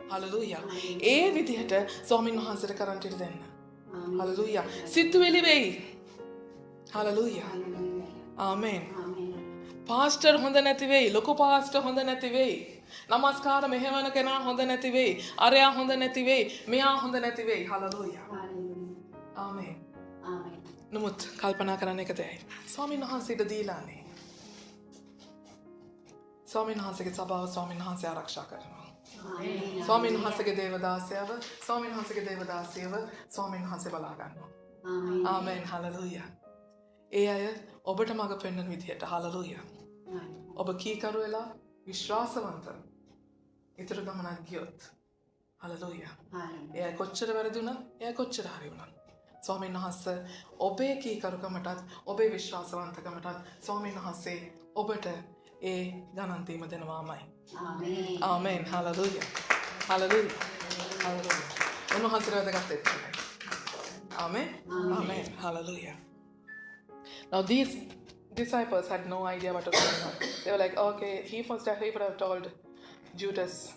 Hallelujah. ඒ විදිහට ස්වාමීන් වහන්සේට කරන්ට ඉඩ දෙන්න. Hallelujah. සිතුවිලි වෙයි. Hallelujah. Amen. පාස්ටර් හොඳ නැති වෙයි. ලොකු පාස්ටර් හොඳ නැති වෙයි. නමස්කාර මෙහෙවන කෙනා හොඳ නැති වෙයි. අරයා හොඳ නැති වෙයි. මෙයා හොඳ නැති වෙයි. Hallelujah. Amen. නමුත් කල්පනා කරන්න එක දෙයයි. ස්වාමීන් වහන්සේට දීලානේ. ස්වාමීන් වහන්සේගේ සභාව ස්වාමීන් වහන්සේ ආරක්ෂා කරනවා. ස්වාමීන් වහන්සේගේ දේවදාසයව ස්වාමීන් වහන්සේගේ දේවදාසියව ස්වාමීන් වහන්සේ බලා ගන්නවා. ආමෙන්. හලෙලූයා. ඒ අය ඔබට මඟ පෙන්වන විදිහට හලෙලූයා. ඔබ කීකරු වෙලා විශ්වාසවන්ත ඊතර ගමනක් ගියොත් හලෙලූයා. ඒ කොච්චර වැරදි වුණත් ඒ කොච්චර හරි වුණත් ස්වාමීන් වහන්සේ ඔබේ කීකරුකමටත් ඔබේ විශ්වාසවන්තකමටත් ස්වාමීන් වහන්සේ ඔබට ඒ ගණන් දීම දෙනවාමයි. Amen. Amen. Hallelujah. Hallelujah. Hallelujah. උන්වහන්සේ වැදගත් එක්කයි. Amen. Amen. Hallelujah. Now these disciples had no idea what was going on. They were like, okay, he would have told Judas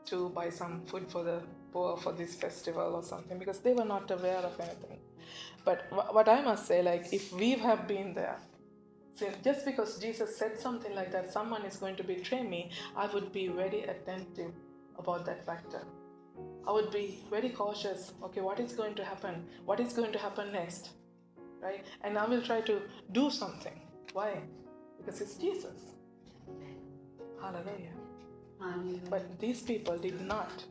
to buy some food for the poor for this festival or something because they were not aware of anything. But what I must say, like, if we have been there, just because Jesus said something like that, someone is going to betray me, I would be very attentive about that factor. I would be very cautious. Okay, what is going to happen? What is going to happen next? Right? And I will try to do something. Why? Because it's Jesus. Hallelujah. But these people did not.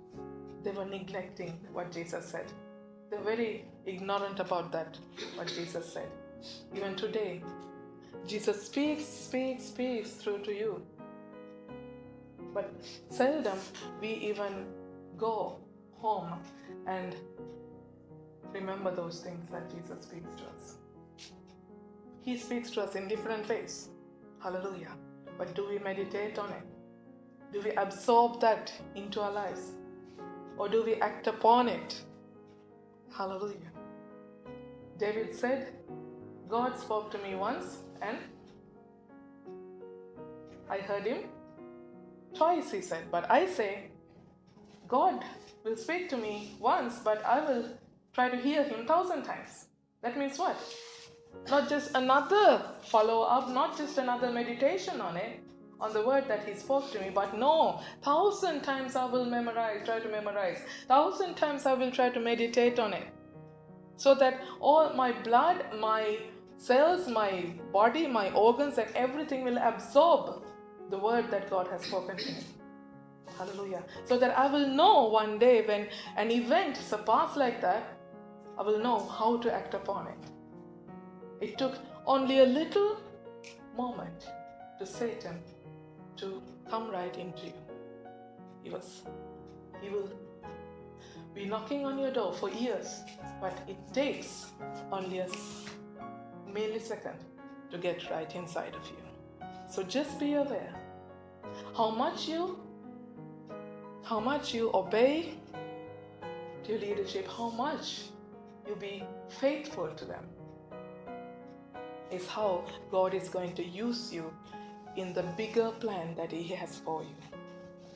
They were neglecting what Jesus said. They're very ignorant about that, what Jesus said. Even today, Jesus speaks through to you. But seldom we even go home and remember those things that Jesus speaks to us. He speaks to us in different ways. Hallelujah. But do we meditate on it? Do we absorb that into our lives? Or do we act upon it? Hallelujah. David said, God spoke to me once and I heard him twice, he said. But I say, God will speak to me once, but I will try to hear him 1,000 times. That means what? Not just another follow-up, not just another meditation on it, on the word that he spoke to me, but no, 1,000 times I will try to memorize. 1,000 times I will try to meditate on it. So that all my blood, my cells, my body, my organs, and everything will absorb the word that God has spoken to me. Hallelujah. So that I will know one day when an event surpasses like that, I will know how to act upon it. It took only a little moment to Satan to come right into you. He will be knocking on your door for years, but it takes only a millisecond to get right inside of you. So just be aware how much you obey to your leadership, how much you be faithful to them is how God is going to use you in the bigger plan that he has for you.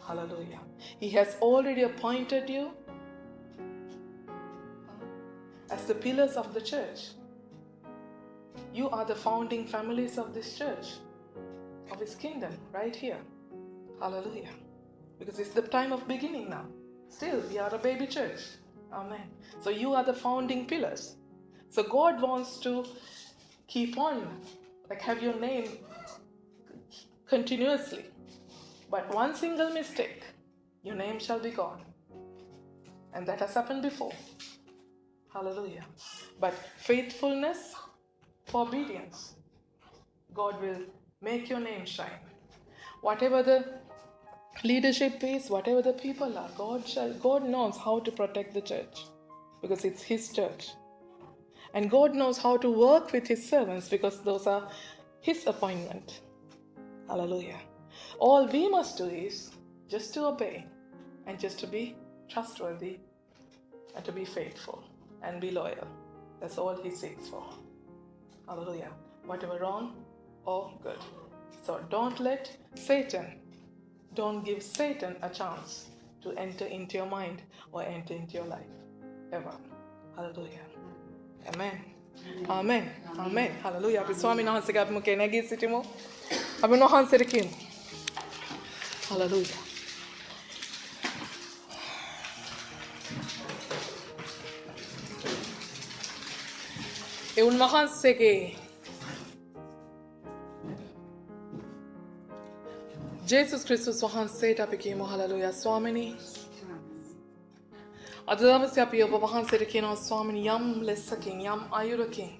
Hallelujah. He has already appointed you as the pillars of the church. You are the founding families of this church, of his kingdom, right here. Hallelujah. Because it's the time of beginning now. Still, we are a baby church. Amen. So you are the founding pillars. So God wants to keep on, like have your name continuously. But one single mistake, your name shall be gone. And that has happened before. Hallelujah. But faithfulness for obedience, God will make your name shine. Whatever the leadership is, whatever the people are, God knows how to protect the church because it's his church. And God knows how to work with his servants because those are his appointment. Hallelujah. All we must do is just to obey and just to be trustworthy and to be faithful and be loyal. That's all he seeks for. Hallelujah. Whatever wrong or good. So don't give Satan a chance to enter into your mind or enter into your life. Ever. Hallelujah. Amen. Amen. Amen. Hallelujah. අපි ස්වාමීන් වහන්සේගේ අපි මුකේ නැගී සිටිමු. අපි උන්වහන්සේට කියමු. Hallelujah. ඒ උන්වහන්සේගේ ජේසුස් ක්‍රිස්තුස් වහන්සේට අපි කියමු හලලුයා ස්වාමිනී. අද දවසේ අපි ඔබ වහන්සේට කියනවා ස්වාමිනී යම් ලෙසකින් යම් අයුරකින්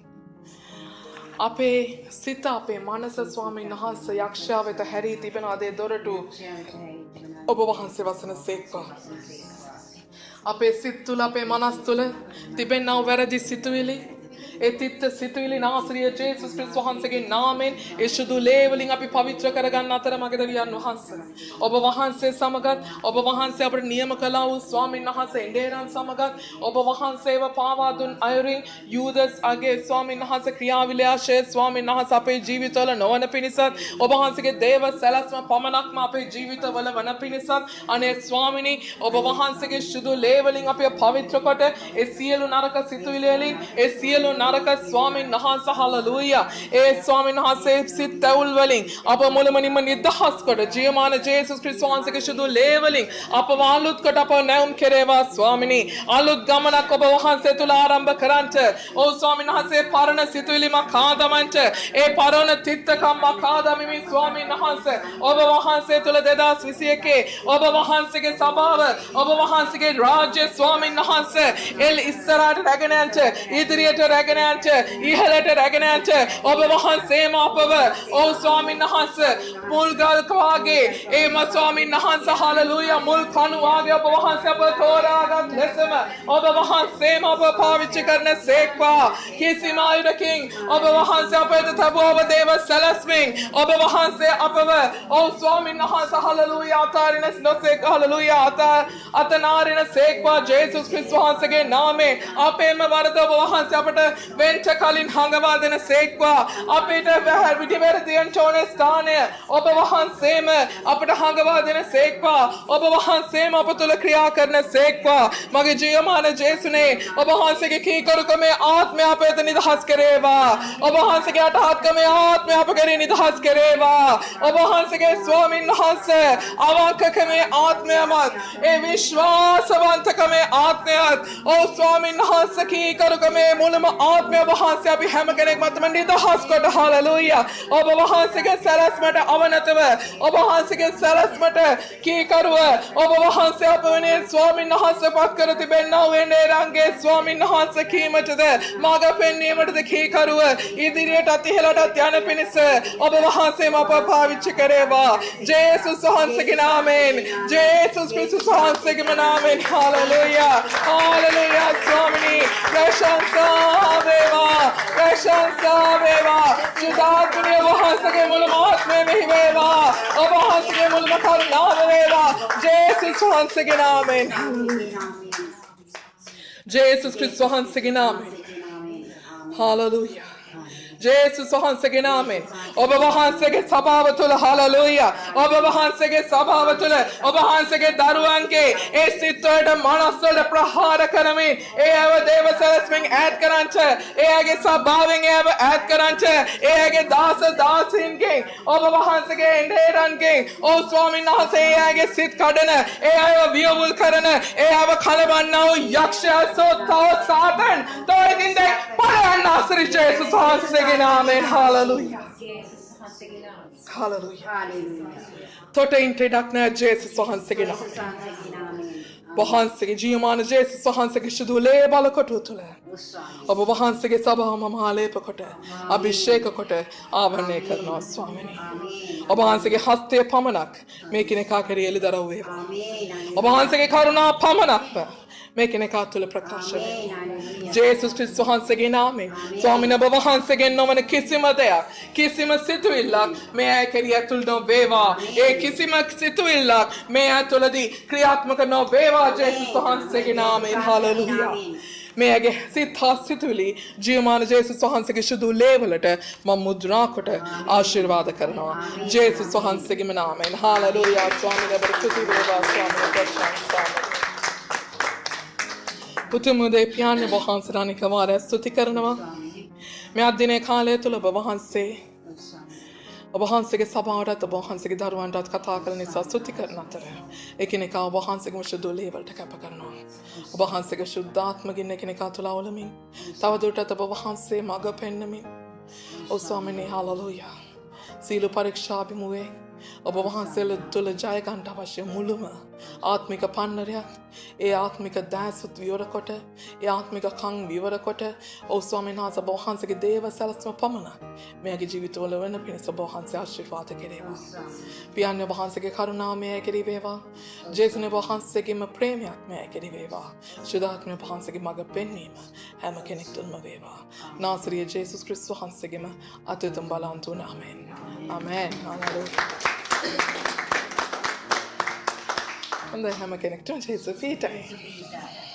අපේ සිත අපේ මනස ස්වාමීන් වහන්සේ යක්ෂයා වෙත හැරී තිබෙන අදේ දොරටු ඔබ වහන්සේ වසන සේක්වා. අපේ සිත් තුළ අපේ මනස් තුළ තිබෙනා වූ වැරදි සිතුවිලි ඒ තිත්ත සිතුවිලි නාසරිය ජේසුස් ක්‍රිස්තුස් වහන්සේගේ නාමයෙන් ඒ සුදු ලේ වලින් අපි පවිත්‍ර කරගන්න අතර මගේ දෙවියන් වහන්සේ ඔබ වහන්සේ සමගත් ඔබ වහන්සේ අපට නියම කළා වූ ස්වාමීන් වහන්සේ ඉන්දේරන් සමගත් ඔබ වහන්සේව පාවා දුන් අයුරින් යූදස් අගේ ස්වාමීන් වහන්සේ ක්‍රියාවිලාශය ස්වාමීන් වහන්සේ අපේ ජීවිතවල නොවන පිණිසත් ඔබ වහන්සේගේ දේව සැලැස්ම පමණක්ම අපේ ජීවිතවල වන පිණිසත් අනේ ස්වාමිනී ඔබ වහන්සේගේ සුදු ලේ වලින් අපි පවිත්‍ර කොට ඒ සියලු නරක සිතුවිලි වලින් ඒ සියලු නරක ස්වාමීන් වහන්සේ හලලුයා ඒ ස්වාමීන් වහන්සේ සිත් තැවුල් වලින් අප මුළුමනින්ම නිදහස් කොට ජීවමාන ජේසුස් ක්‍රිස්තුස් වහන්සේගේ සුදු ලේ වලින් අපව අලුත් කොට අපව නැවුම් කෙරේවා ස්වාමිනී අලුත් ගමනක් ඔබ වහන්සේ තුල ආරම්භ කරන්ට ඕ ස්වාමීන් වහන්සේ පරණ සිතුවිලි මකාදමන්ට ඒ පරණ තිත්තකම් මකාදමිමි ස්වාමීන් වහන්සේ ඔබ වහන්සේ තුල 2021 ඔබ වහන්සේගේ සභාව ඔබ වහන්සේගේ රාජ්‍ය ස්වාමීන් වහන්සේ එල් ඉස්සරහට රැගෙන යන්ට ඉදිරියට රැගෙන ඉහළට රැගෙන යන්ට ඔබ වහන්සේම අපව ඕ ස්වාමීන් වහන්සේ මුල් ගල් වාගේ ඒම ස්වාමීන් වහන්සේ හලලුයා මුල් කණු වාගේ ඔබ වහන්සේ අප තෝරාගත් ලෙසම ඔබ වහන්සේම අප පාවිච්චි කරන සේක්වා කිසිම අයුරකින් ඔබ වහන්සේ අපට තබව ඔබ දේව සැලැස්මෙන් ඔබ වහන්සේ අපව ඕ ස්වාමීන් වහන්සේ හලලුයා අතාරින නොසේක හලලුයා අතනාරින සේක්වා ජේසුස් ක්‍රිස්තුස් වහන්සේගේ නාමයෙන් අපේම වරද ඔබ වහන්සේ අපට වෙන්ට කලින් හඟවා දෙන සේක්වා අපිට විදිවැරදියන් චෝන ස්ථානය ඔබ වහන්සේම අපට හඟවා දෙන සේක්වා ඔබ වහන්සේම අප තුළ ක්‍රියා කරන සේක්වා මගේ ජීවමාන ජේසුනේ ඔබ වහන්සේගේ කීකරුකමේ ආත්මය අප වෙත නිදහස් කරේවා ඔබ වහන්සේගේ අටහත්කමේ ආත්මය අප කෙරෙහි නිදහස් කරේවා ඔබ වහන්සේගේ ස්වාමීන් වහන්සේ අවංකකමේ ආත්මයමත් ඒ විශ්වාසවන්තකමේ ආත්මයත් ඕ ස්වාමීන් වහන්සේ කීකරුකමේ මුලම ආත්මය වහන්සේ අපි හැම කෙනෙක් මතම නිදහස් කොට හලලුයා ඔබ වහන්සේගේ සැලැස්මට අවනතව ඔබ වහන්සේගේ සැලැස්මට කීකරුව ඔබ වහන්සේ අප වෙනේ ස්වාමීන් වහන්සේ පත් කර තිබෙනා වූ නේරංගේ ස්වාමීන් වහන්සේ කීමටද මඟ පෙන්වීමටද කීකරුව ඉදිරියටත් ඉහළටත් යන පිණිස ඔබ වහන්සේම අප පාවිච්චි කරේවා ජේසුස් වහන්සේගේ නාමයෙන් ජේසුස් ක්‍රිස්තුස් වහන්සේගේ නාමයෙන් හලලුයා හලලුයා ස්වාමිනී ප්‍රශංසා වේවා ප්‍රශංසා වේවා ජීවිතේ වහන්සේගේ මුළු ආත්මය මෙහි වේවා ඔබ වහන්සේගේ මුළු කරුණාව වේවා ජේසුස් වහන්සේගේ නාමයෙන් ජේසුස් ක්‍රිස්තුස් වහන්සේගේ නාමයෙන් හalleluya ජේසුස් වහන්සේගේ නාමයෙන් ඔබ වහන්සේගේ සභාව තුළ හalleluya ඔබ වහන්සේගේ සභාව තුළ ඔබ වහන්සේගේ දරුවන්ගේ ඒ සිත් වලට මනස් වලට ප්‍රහාර කරමින් ඒ අව දේව සැලැස්මෙන් ඈත් කරන්ට ඒ අයගේ සභාවෙන් ඒව ඈත් කරන්ට ඒ අයගේ දාස දාසීන්ගෙන් ඔබ වහන්සේගේ ඉන්දේරන්ගෙන් ඕ ස්වාමීන් වහන්සේ ඒ අයගේ සිත් කඩන ඒ අයව වියවුල් කරන ඒ අව කලබන්නා වූ යක්ෂයා සෝතව සාතන් තෝයින් දෙ පලයන් ආශ්‍රි ජේසුස් වහන්සේගේ Amen. Hallelujah. Hallelujah. Tote intredak na Jesus වහන්සේගේ නාමයෙන්. වහන්සේගේ ජීවමාන ජේසුස් වහන්සේගේ සුදු ලේ බලකොට තුල ඔබ වහන්සේගේ සභාවම ආලේප කොට අභිෂේක කොට ආවරණය කරනවා ස්වාමිනී. ඔබ වහන්සේගේ හස්තය පමණක් මේ කිනකා කෙරෙහි එළිදරව් වේවා. ඔබ වහන්සේගේ කරුණා පමණක්ම මේ කෙනෙකා තුළ ප්‍රකාශ ආමේන්. වෙනවා. හalleluya. ජේසුස් ක්‍රිස්තුස් වහන්සේගේ නාමයෙන් ස්වාමීන් වහන්සේගෙන් නොවන කිසිම දෙයක් කිසිම සිතුවිල්ලක් මේ අය කෙරෙහි ඇතුල් නොවේවා. ඒ කිසිම සිතුවිල්ලක් මේ අය තුළදී ක්‍රියාත්මක නොවේවා ජේසුස් වහන්සේගේ නාමයෙන්. හalleluya. මේ අයගේ සිත හා සිතුවිලි ජීවමාන ජේසුස් වහන්සේගේ සුදු ලේවලට මම මුද්‍රා කොට ආශිර්වාද කරනවා. ජේසුස් වහන්සේගේම නාමයෙන්. හalleluya. ස්වාමීන් වහන්සේ ස්තුති වේවා. ස්වාමීන් වහන්සේ පුතුමුදේ පියාණන් වහන්සේට අනික වාරය ස්තුති කරනවා. මේ අදිනේ කාලය තුල ඔබ වහන්සේ ඔබ වහන්සේගේ සභාවටත් ඔබ වහන්සේගේ දරුවන්ටත් කතා කරන නිසා ස්තුති කරන අතර එකිනෙකා ඔබ වහන්සේගේ සුදු ලේවලට කැප කරනවා. ඔබ වහන්සේගේ ශුද්ධාත්මකින් එකිනෙකා තුල අවලමින් තවදුරටත් ඔබ වහන්සේ මඟ පෙන්වමින් ඔව් ස්වාමීනි හalleluya. සීල පරීක්ෂා බිමුවේ ඔබ වහන්සේ තුළ ජය ගන්න අවශ්‍ය මුළුම ආත්මික පන්නරයක් ඒ ආත්මික දැසුත් විවර කොට ඒ ආත්මික කන් විවර කොට ඔව් ස්වාමීන් වහන්සේ ඔබ වහන්සේගේ දේව සලස්ම පමණ මෙයාගේ ජීවිතවල වෙන පිණිස ඔබ වහන්සේ ආශිර්වාද කෙරේවා. පියාණන් වහන්සේගේ කරුණාව මෙයා කෙරෙහි වේවා. ජේසුස් වහන්සේගේම ප්‍රේමයක් මෙයා කෙරෙහි වේවා. ශුද්ධාත්ම වහන්සේගේ මඟ පෙන්වීම හැම කෙනෙක් තුළම වේවා. නාසරීය ජේසුස් ක්‍රිස්තුස් වහන්සේගේම අතිතුම් බලන්තු නාමයෙන්. ආමෙන්. හalleluya. හොඳයි හැම කෙනෙක්ටම ජේසුස් පිටයි.